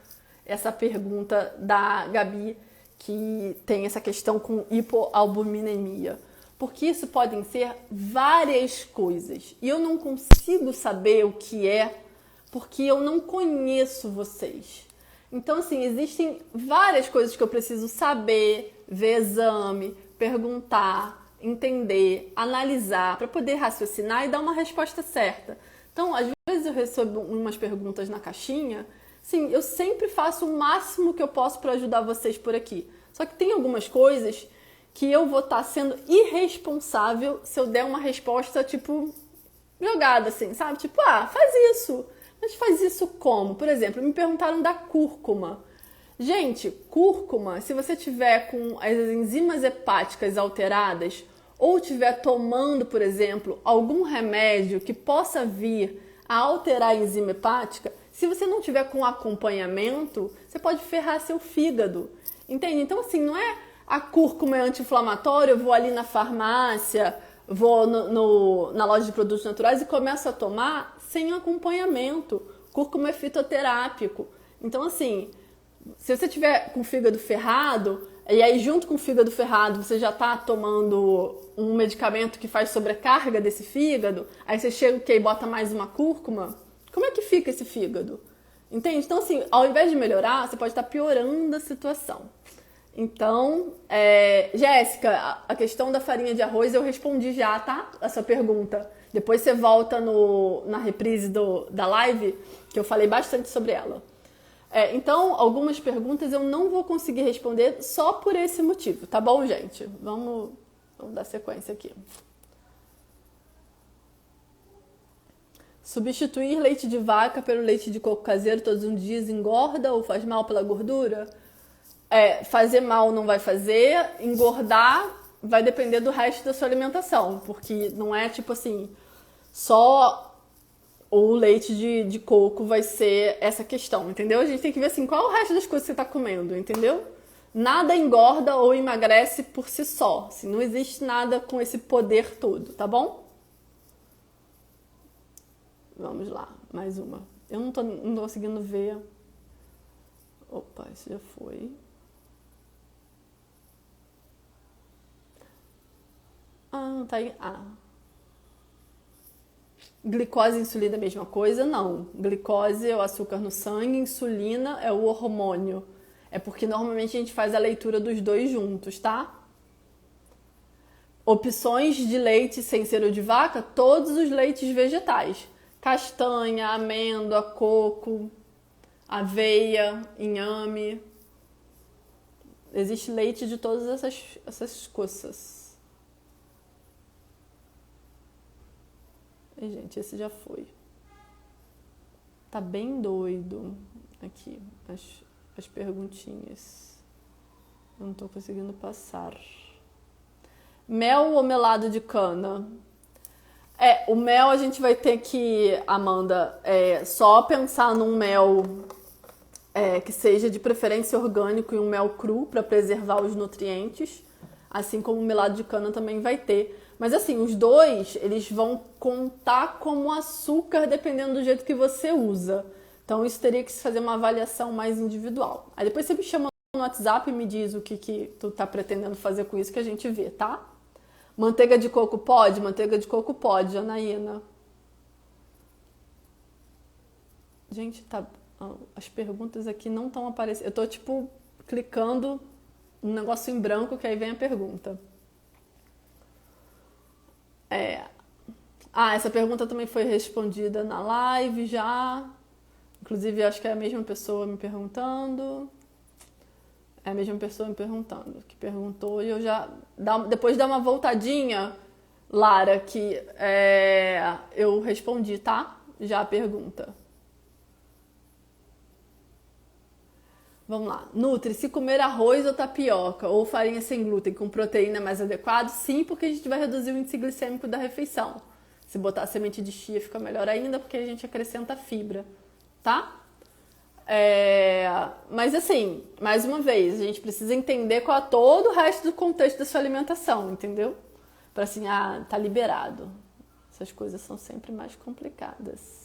essa pergunta da Gabi, que tem essa questão com hipoalbuminemia? Porque isso podem ser várias coisas. E eu não consigo saber o que é, porque eu não conheço vocês. Então, assim, existem várias coisas que eu preciso saber, ver exame, perguntar, entender, analisar, para poder raciocinar e dar uma resposta certa. Então, às vezes eu recebo umas perguntas na caixinha, sim, eu sempre faço o máximo que eu posso para ajudar vocês por aqui. Só que tem algumas coisas que eu vou estar sendo irresponsável se eu der uma resposta, tipo, jogada assim, sabe? Tipo, faz isso. Mas faz isso como? Por exemplo, me perguntaram da cúrcuma. Gente, cúrcuma, se você tiver com as enzimas hepáticas alteradas ou estiver tomando, por exemplo, algum remédio que possa vir a alterar a enzima hepática, se você não tiver com acompanhamento, você pode ferrar seu fígado. Entende? Então, assim, não é a cúrcuma é anti-inflamatória, eu vou ali na farmácia, vou na loja de produtos naturais e começo a tomar sem acompanhamento. Cúrcuma é fitoterápico. Então, assim, se você tiver com o fígado ferrado, e aí junto com o fígado ferrado você já está tomando um medicamento que faz sobrecarga desse fígado, aí você chega e bota mais uma cúrcuma, como é que fica esse fígado? Entende? Então, assim, ao invés de melhorar, você pode estar piorando a situação. Então, Jéssica, a questão da farinha de arroz eu respondi já, tá? A sua pergunta. Depois você volta na reprise da live, que eu falei bastante sobre ela. Então, algumas perguntas eu não vou conseguir responder só por esse motivo, tá bom, gente? Vamos dar sequência aqui. Substituir leite de vaca pelo leite de coco caseiro todos os dias engorda ou faz mal pela gordura? Fazer mal não vai fazer, engordar vai depender do resto da sua alimentação, porque não é tipo assim, só o leite de coco vai ser essa questão, entendeu? A gente tem que ver assim, qual é o resto das coisas que você está comendo, entendeu? Nada engorda ou emagrece por si só, assim, não existe nada com esse poder todo, tá bom? Vamos lá, mais uma. Eu não tô conseguindo ver. Opa, isso já foi. Não tá aí. Glicose e insulina é a mesma coisa? Não. Glicose é o açúcar no sangue, insulina é o hormônio. É porque normalmente a gente faz a leitura dos dois juntos, tá? Opções de leite sem ser o de vaca, todos os leites vegetais. Castanha, amêndoa, coco, aveia, inhame. Existe leite de todas essas coisas. E, gente, esse já foi. Tá bem doido aqui as perguntinhas. Eu não tô conseguindo passar. Mel ou melado de cana? O mel a gente vai ter que, Amanda, só pensar num mel que seja de preferência orgânico e um mel cru para preservar os nutrientes, assim como o melado de cana também vai ter. Mas assim, os dois, eles vão contar como açúcar dependendo do jeito que você usa. Então isso teria que se fazer uma avaliação mais individual. Aí depois você me chama no WhatsApp e me diz o que tu tá pretendendo fazer com isso que a gente vê, tá? Manteiga de coco pode? Manteiga de coco pode, Janaína. Gente, as perguntas aqui não estão aparecendo. Eu tô, tipo, clicando um negócio em branco que aí vem a pergunta. Essa pergunta também foi respondida na live já. Inclusive, acho que é a mesma pessoa me perguntando. É a mesma pessoa me perguntando, que perguntou, e eu já... Depois de dar uma voltadinha, Lara, que eu respondi, tá? Já a pergunta. Vamos lá. Nutri, se comer arroz ou tapioca ou farinha sem glúten com proteína é mais adequado? Sim, porque a gente vai reduzir o índice glicêmico da refeição. Se botar semente de chia fica melhor ainda, porque a gente acrescenta fibra, tá? Mas assim, mais uma vez, a gente precisa entender qual é todo o resto do contexto da sua alimentação, entendeu? Para assim, tá liberado. Essas coisas são sempre mais complicadas.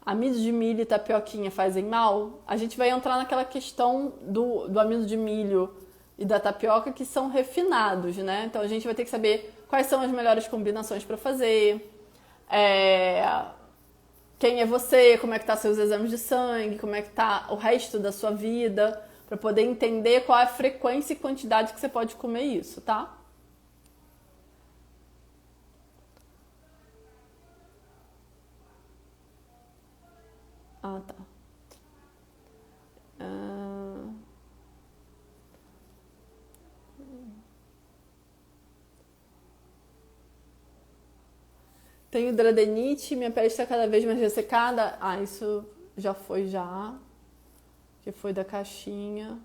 Amido de milho e tapioquinha fazem mal? A gente vai entrar naquela questão do amido de milho e da tapioca que são refinados, né? Então a gente vai ter que saber quais são as melhores combinações para fazer. Quem é você, como é que tá seus exames de sangue, como é que tá o resto da sua vida, para poder entender qual é a frequência e quantidade que você pode comer isso, tá? Tá. Tenho dradenite, minha pele está cada vez mais ressecada. Isso já foi já. Que foi da caixinha.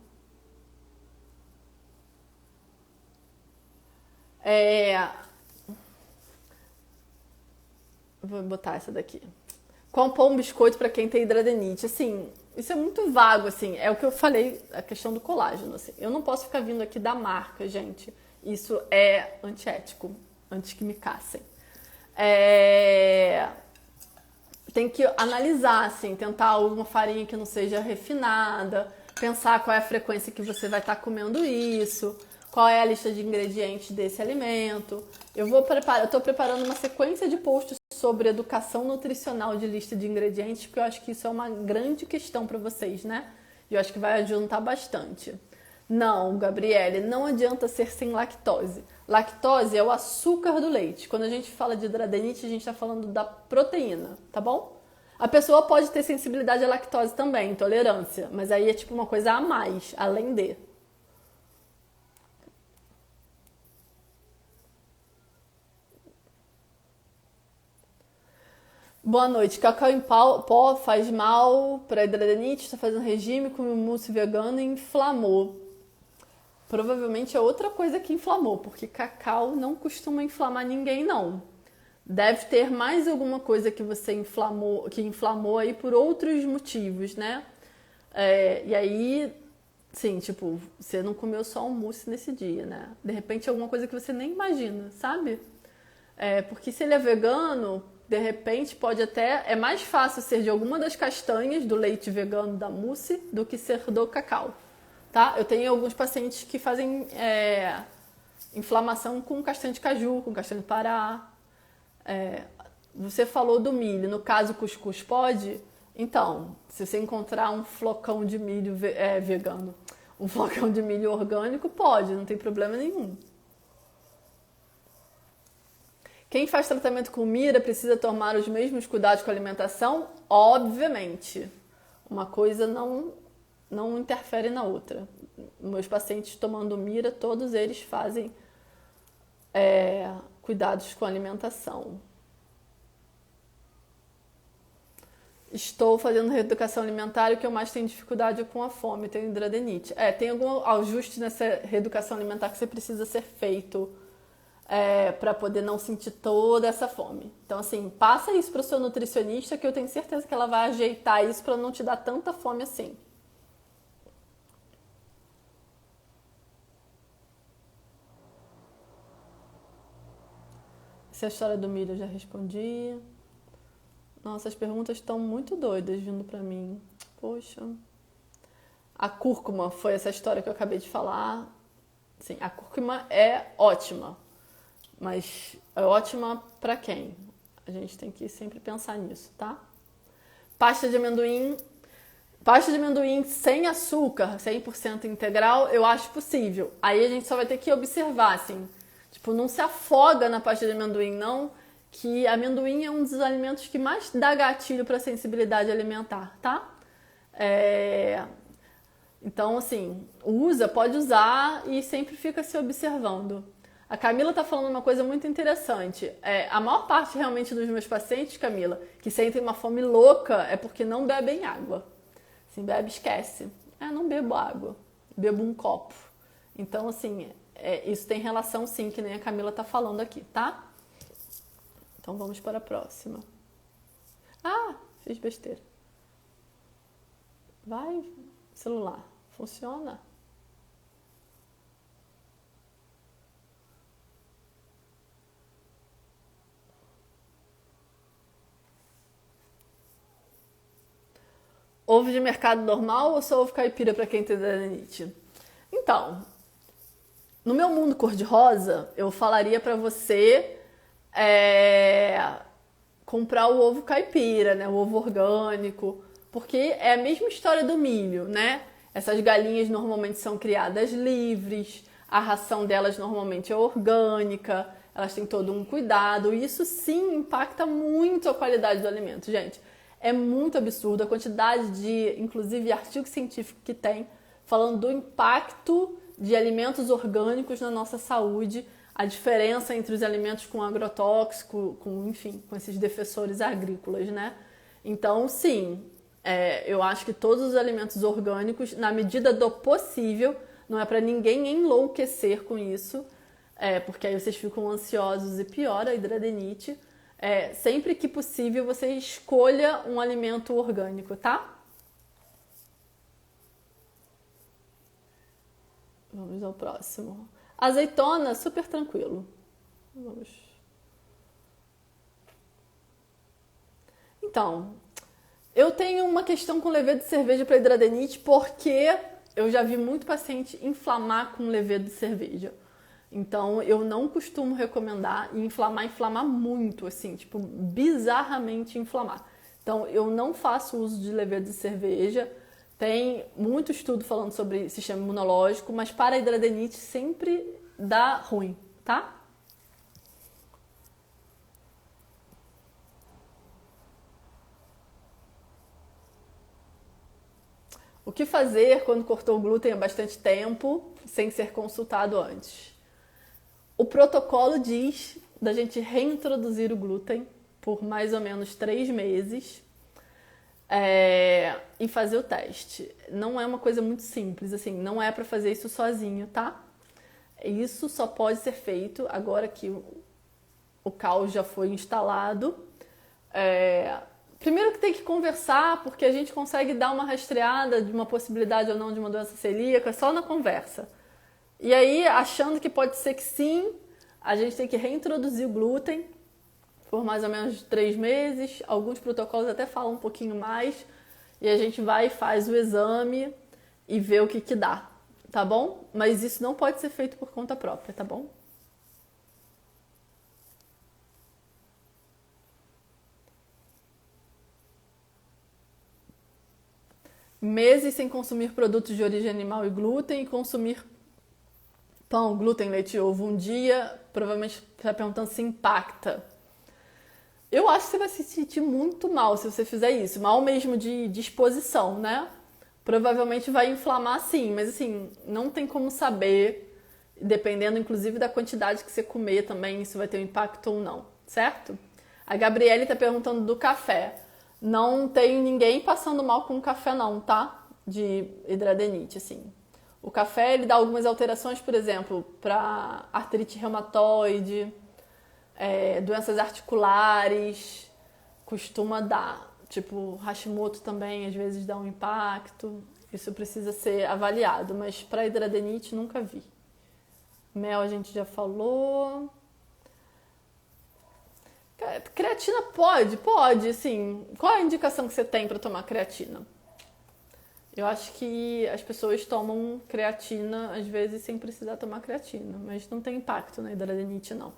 Vou botar essa daqui. Compor um biscoito para quem tem hidradenite. Assim, isso é muito vago, assim. É o que eu falei, a questão do colágeno, assim. Eu não posso ficar vindo aqui da marca, gente. Isso é antiético, antes que me caçem. Tem que analisar, assim, tentar alguma farinha que não seja refinada, pensar qual é a frequência que você vai estar comendo isso, qual é a lista de ingredientes desse alimento. Eu estou preparando uma sequência de posts sobre educação nutricional de lista de ingredientes, porque eu acho que isso é uma grande questão para vocês, né? E eu acho que vai adiantar bastante. Não, Gabriele, não adianta ser sem lactose. Lactose é o açúcar do leite. Quando a gente fala de hidradenite, a gente está falando da proteína, tá bom? A pessoa pode ter sensibilidade à lactose também, intolerância, mas aí é tipo uma coisa a mais, além de. Boa noite. Cacau em pó faz mal para hidradenite, está fazendo regime, come mousse vegano e inflamou. Provavelmente é outra coisa que inflamou, porque cacau não costuma inflamar ninguém, não. Deve ter mais alguma coisa que você inflamou aí por outros motivos, né? E aí, sim, tipo, você não comeu só um mousse nesse dia, né? De repente é alguma coisa que você nem imagina, sabe? Porque se ele é vegano, de repente pode até... É mais fácil ser de alguma das castanhas do leite vegano da mousse do que ser do cacau. Tá? Eu tenho alguns pacientes que fazem inflamação com castanha de caju, com castanha de pará. Você falou do milho, no caso cuscuz pode? Então, se você encontrar um flocão de milho vegano, um flocão de milho orgânico, pode, não tem problema nenhum. Quem faz tratamento com mira precisa tomar os mesmos cuidados com a alimentação? Obviamente. Uma coisa não interfere na outra. Meus pacientes tomando mira, todos eles fazem cuidados com a alimentação. Estou fazendo reeducação alimentar e o que eu mais tenho dificuldade é com a fome, tenho hidradenite. Tem algum ajuste nessa reeducação alimentar que você precisa ser feito para poder não sentir toda essa fome. Então, assim, passa isso para o seu nutricionista que eu tenho certeza que ela vai ajeitar isso para não te dar tanta fome assim. Essa é a história do milho, eu já respondi. Nossa, as perguntas estão muito doidas vindo pra mim. Poxa. A cúrcuma foi essa história que eu acabei de falar. Sim, a cúrcuma é ótima. Mas é ótima pra quem? A gente tem que sempre pensar nisso, tá? Pasta de amendoim. Pasta de amendoim sem açúcar, 100% integral, eu acho possível. Aí a gente só vai ter que observar, assim. Tipo, não se afoga na pasta de amendoim, não. Que amendoim é um dos alimentos que mais dá gatilho para sensibilidade alimentar, tá? Então, assim, pode usar e sempre fica se observando. A Camila tá falando uma coisa muito interessante. A maior parte realmente dos meus pacientes, Camila, que sentem uma fome louca é porque não bebem água. Se bebe, esquece. Não bebo água, bebo um copo. Então, assim, isso tem relação sim, que nem a Camila tá falando aqui, tá? Então vamos para a próxima. Fiz besteira. Vai, celular. Funciona? Ovo de mercado normal ou só ovo caipira para quem tem hidradenite? Então, no meu mundo cor-de-rosa, eu falaria para você comprar o ovo caipira, né? O ovo orgânico, porque é a mesma história do milho, né? Essas galinhas normalmente são criadas livres, a ração delas normalmente é orgânica, elas têm todo um cuidado, e isso sim impacta muito a qualidade do alimento, gente. É muito absurdo a quantidade de, inclusive, artigo científico que tem falando do impacto de alimentos orgânicos na nossa saúde, a diferença entre os alimentos com agrotóxico, com esses defensores agrícolas, né? Então, sim, eu acho que todos os alimentos orgânicos, na medida do possível, não é para ninguém enlouquecer com isso, porque aí vocês ficam ansiosos e piora a hidradenite. Sempre que possível, você escolha um alimento orgânico, tá? Vamos ao próximo. Azeitona, super tranquilo. Vamos. Então, eu tenho uma questão com levedo de cerveja para hidradenite porque eu já vi muito paciente inflamar com levedo de cerveja. Então, eu não costumo recomendar e inflamar muito, assim, tipo, bizarramente inflamar. Então, eu não faço uso de levedo de cerveja. Tem muito estudo falando sobre sistema imunológico, mas para a hidradenite sempre dá ruim, tá? O que fazer quando cortou o glúten há bastante tempo, sem ser consultado antes? O protocolo diz da gente reintroduzir o glúten por mais ou menos 3 meses e fazer o teste. Não é uma coisa muito simples, assim, não é para fazer isso sozinho, tá? Isso só pode ser feito agora que o caos já foi instalado. Primeiro que tem que conversar, porque a gente consegue dar uma rastreada de uma possibilidade ou não de uma doença celíaca só na conversa. E aí, achando que pode ser que sim, a gente tem que reintroduzir o glúten por mais ou menos 3 meses. Alguns protocolos até falam um pouquinho mais. E a gente vai e faz o exame e vê o que dá, tá bom? Mas isso não pode ser feito por conta própria, tá bom? Meses sem consumir produtos de origem animal e glúten e consumir pão, glúten, leite e ovo um dia, provavelmente você está perguntando se impacta. Eu acho que você vai se sentir muito mal se você fizer isso, mal mesmo de disposição, né? Provavelmente vai inflamar sim, mas assim, não tem como saber, dependendo inclusive da quantidade que você comer também, isso vai ter um impacto ou não, certo? A Gabriele está perguntando do café. Não tem ninguém passando mal com café não, tá? De hidradenite, assim. O café, ele dá algumas alterações, por exemplo, para artrite reumatoide, doenças articulares, costuma dar. Tipo, Hashimoto também, às vezes, dá um impacto. Isso precisa ser avaliado, mas para hidradenite, nunca vi. Mel a gente já falou. Creatina pode, assim. Qual é a indicação que você tem para tomar creatina? Eu acho que as pessoas tomam creatina, às vezes, sem precisar tomar creatina, mas não tem impacto na hidradenite, não.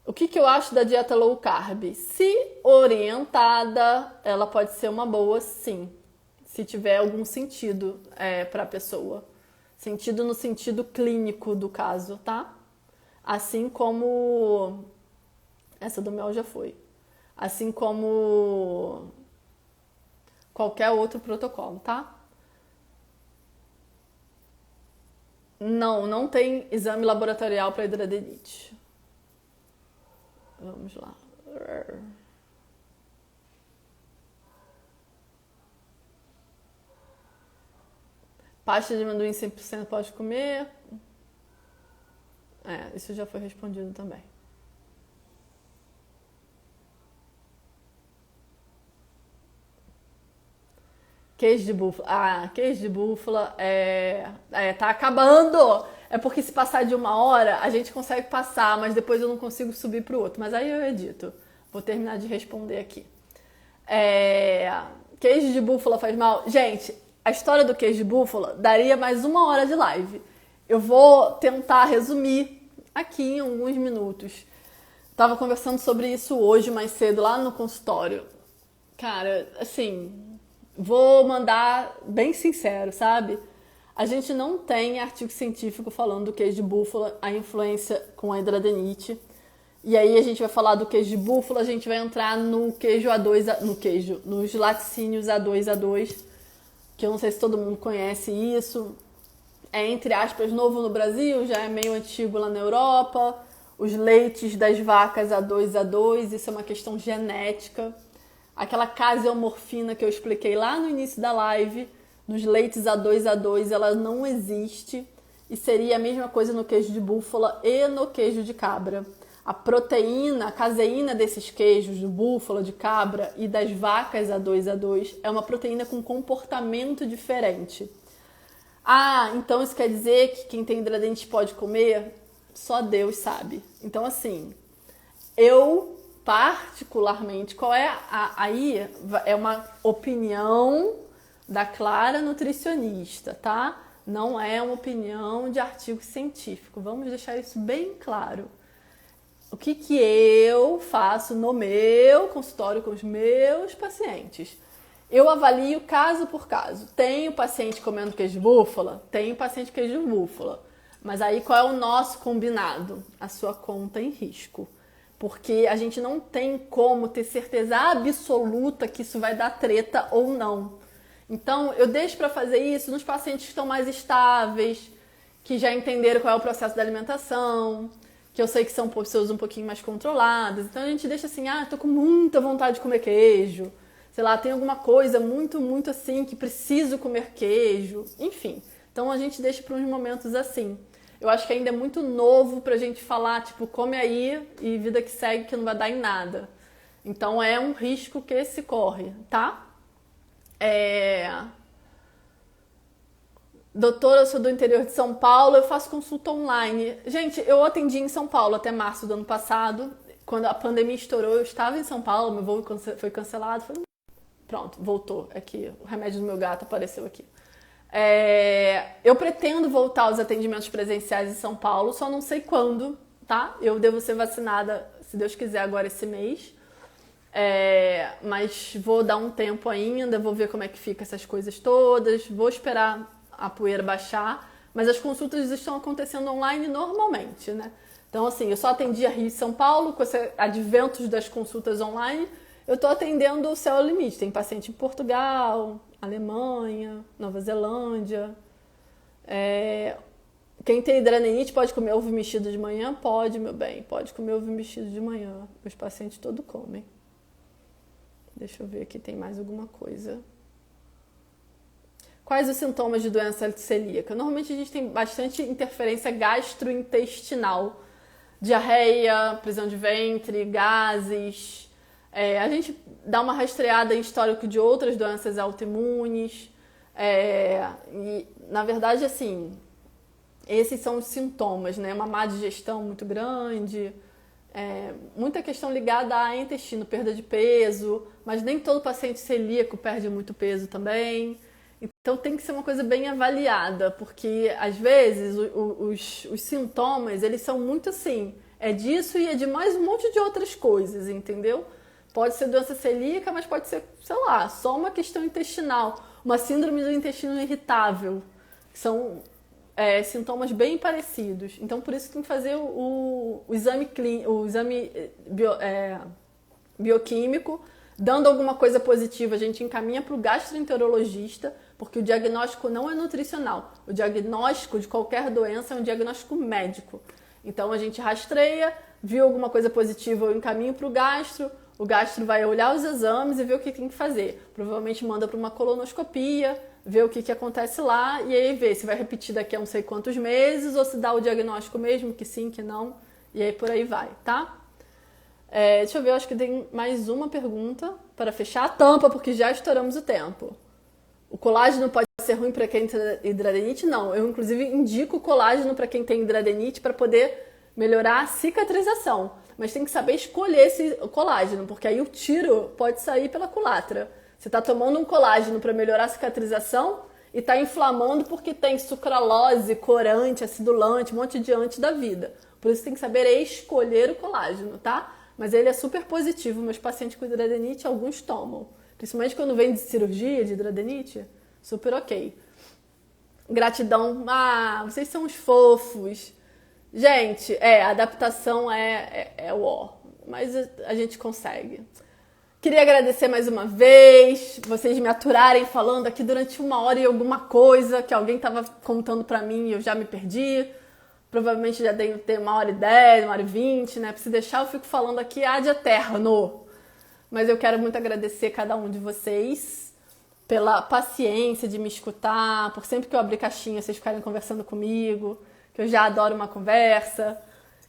O que eu acho da dieta low carb? Se orientada, ela pode ser uma boa, sim. Se tiver algum sentido para a pessoa. Sentido no sentido clínico do caso, tá? Assim como... Essa do mel já foi. Assim como qualquer outro protocolo, tá? Não tem exame laboratorial para hidradenite. Vamos lá. Pasta de amendoim 100% pode comer. Isso já foi respondido também. Queijo de búfala. Queijo de búfala tá acabando. É porque se passar de 1 hora, a gente consegue passar, mas depois eu não consigo subir pro outro. Mas aí eu edito. Vou terminar de responder aqui. Queijo de búfala faz mal? Gente, a história do queijo de búfala daria mais 1 hora de live. Eu vou tentar resumir aqui em alguns minutos. Tava conversando sobre isso hoje mais cedo lá no consultório. Cara, assim... Vou mandar bem sincero, sabe? A gente não tem artigo científico falando do queijo de búfala, a influência com a hidradenite. E aí a gente vai falar do queijo de búfala, a gente vai entrar no queijo A2, nos laticínios A2, que eu não sei se todo mundo conhece isso. É, entre aspas, novo no Brasil, já é meio antigo lá na Europa. Os leites das vacas A2, isso é uma questão genética. Aquela caseomorfina que eu expliquei lá no início da live, nos leites A2, ela não existe. E seria a mesma coisa no queijo de búfala e no queijo de cabra. A proteína, a caseína desses queijos, de búfala, de cabra e das vacas A2, é uma proteína com comportamento diferente. Então isso quer dizer que quem tem hidradenite pode comer? Só Deus sabe. Então assim, eu... particularmente, aí é uma opinião da Clara nutricionista, tá? Não é uma opinião de artigo científico. Vamos deixar isso bem claro. O que eu faço no meu consultório com os meus pacientes? Eu avalio caso por caso. Tenho paciente comendo queijo de búfala? Tenho paciente queijo de búfala. Mas aí qual é o nosso combinado? A sua conta em risco. Porque a gente não tem como ter certeza absoluta que isso vai dar treta ou não. Então, eu deixo para fazer isso nos pacientes que estão mais estáveis, que já entenderam qual é o processo da alimentação, que eu sei que são pessoas um pouquinho mais controladas. Então, a gente deixa assim, tô com muita vontade de comer queijo. Sei lá, tem alguma coisa muito, muito assim que preciso comer queijo. Enfim, então a gente deixa para uns momentos assim. Eu acho que ainda é muito novo pra gente falar, tipo, come aí e vida que segue que não vai dar em nada. Então é um risco que se corre, tá? Doutora, eu sou do interior de São Paulo, eu faço consulta online. Gente, eu atendi em São Paulo até março do ano passado. Quando a pandemia estourou, eu estava em São Paulo, meu voo foi cancelado. Pronto, voltou aqui. O remédio do meu gato apareceu aqui. Eu pretendo voltar aos atendimentos presenciais em São Paulo, só não sei quando, tá? Eu devo ser vacinada, se Deus quiser, agora esse mês. Mas vou dar um tempo ainda, vou ver como é que fica essas coisas todas, vou esperar a poeira baixar, mas as consultas estão acontecendo online normalmente, né? Então, assim, eu só atendia Rio e São Paulo, com esse advento das consultas online, eu estou atendendo o céu ao limite. Tem paciente em Portugal, Alemanha, Nova Zelândia. Quem tem hidradeniite pode comer ovo mexido de manhã? Pode, meu bem, pode comer ovo mexido de manhã. Os pacientes todos comem. Deixa eu ver aqui, tem mais alguma coisa. Quais os sintomas de doença celíaca? Normalmente a gente tem bastante interferência gastrointestinal. Diarreia, prisão de ventre, gases. A gente dá uma rastreada em histórico de outras doenças autoimunes. E, na verdade, assim, esses são os sintomas, né? Uma má digestão muito grande, muita questão ligada a intestino, perda de peso, mas nem todo paciente celíaco perde muito peso também. Então tem que ser uma coisa bem avaliada, porque às vezes os sintomas, eles são muito assim, é disso e é de mais um monte de outras coisas, entendeu? Pode ser doença celíaca, mas pode ser, sei lá, só uma questão intestinal, uma síndrome do intestino irritável, que são sintomas bem parecidos. Então por isso tem que fazer o exame bioquímico. Dando alguma coisa positiva, a gente encaminha para o gastroenterologista, porque o diagnóstico não é nutricional. O diagnóstico de qualquer doença é um diagnóstico médico. Então a gente rastreia, viu alguma coisa positiva, eu encaminho para o gastro vai olhar os exames e ver o que tem que fazer. Provavelmente manda para uma colonoscopia, ver o que acontece lá e aí ver se vai repetir daqui a não sei quantos meses ou se dá o diagnóstico mesmo, que sim, que não, e aí por aí vai, tá? Deixa eu ver, eu acho que tem mais uma pergunta para fechar a tampa, porque já estouramos o tempo. O colágeno pode ser ruim para quem tem hidradeniite? Não, eu inclusive indico colágeno para quem tem hidradeniite para poder melhorar a cicatrização. Mas tem que saber escolher esse colágeno, porque aí o tiro pode sair pela culatra. Você está tomando um colágeno para melhorar a cicatrização e está inflamando porque tem sucralose, corante, acidulante, um monte de anti da vida. Por isso tem que saber escolher o colágeno, tá? Mas ele é super positivo. Meus pacientes com hidradeniite, alguns tomam. Principalmente quando vem de cirurgia de hidradeniite, super ok. Gratidão. Vocês são os fofos. Gente, a adaptação é o ó. Mas a gente consegue. Queria agradecer mais uma vez, vocês me aturarem falando aqui durante 1h e alguma coisa que alguém estava contando pra mim e eu já me perdi. Provavelmente já devo ter 1h10, 1h20, né? Pra se deixar, eu fico falando aqui ad eterno. Mas eu quero muito agradecer cada um de vocês pela paciência de me escutar, por sempre que eu abrir caixinha vocês ficarem conversando comigo, que eu já adoro uma conversa.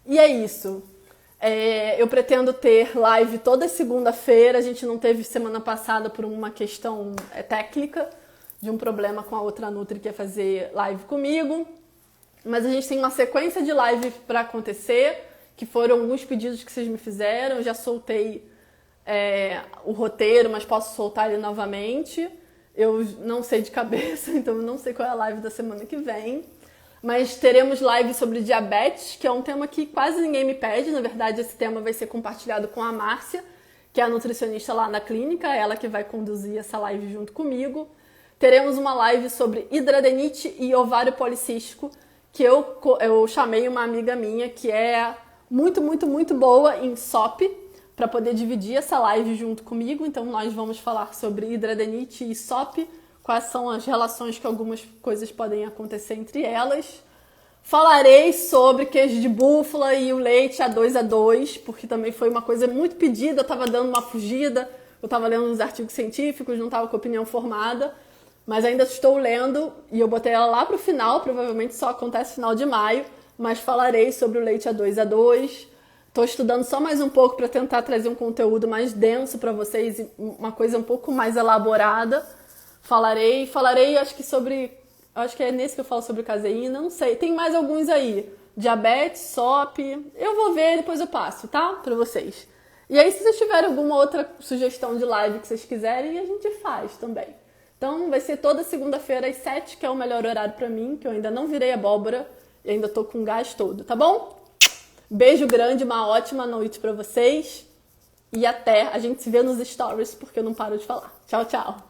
E é isso. Eu pretendo ter live toda segunda-feira. A gente não teve semana passada por uma questão técnica, de um problema com a outra Nutri que ia fazer live comigo. Mas a gente tem uma sequência de live para acontecer, que foram alguns pedidos que vocês me fizeram. Eu já soltei o roteiro, mas posso soltar ele novamente. Eu não sei de cabeça, então eu não sei qual é a live da semana que vem. Mas teremos live sobre diabetes, que é um tema que quase ninguém me pede. Na verdade, esse tema vai ser compartilhado com a Márcia, que é a nutricionista lá na clínica, ela que vai conduzir essa live junto comigo. Teremos uma live sobre hidradeniite e ovário policístico, que eu chamei uma amiga minha que é muito, muito, muito boa em SOP, para poder dividir essa live junto comigo. Então nós vamos falar sobre hidradeniite e SOP, quais são as relações que algumas coisas podem acontecer entre elas. Falarei sobre queijo de búfala e o leite A2A2, porque também foi uma coisa muito pedida, eu estava dando uma fugida, eu estava lendo uns artigos científicos, não estava com opinião formada, mas ainda estou lendo e eu botei ela lá para o final, provavelmente só acontece no final de maio, mas falarei sobre o leite A2A2. Estou estudando só mais um pouco para tentar trazer um conteúdo mais denso para vocês, uma coisa um pouco mais elaborada. Falarei acho que é nesse que eu falo sobre caseína, não sei. Tem mais alguns aí, diabetes, SOP, eu vou ver e depois eu passo, tá? Para vocês. E aí se vocês tiverem alguma outra sugestão de live que vocês quiserem, a gente faz também. Então vai ser toda segunda-feira às 7, que é o melhor horário para mim, que eu ainda não virei abóbora e ainda tô com gás todo, tá bom? Beijo grande, uma ótima noite para vocês E até a gente se vê nos stories, porque eu não paro de falar. Tchau, tchau!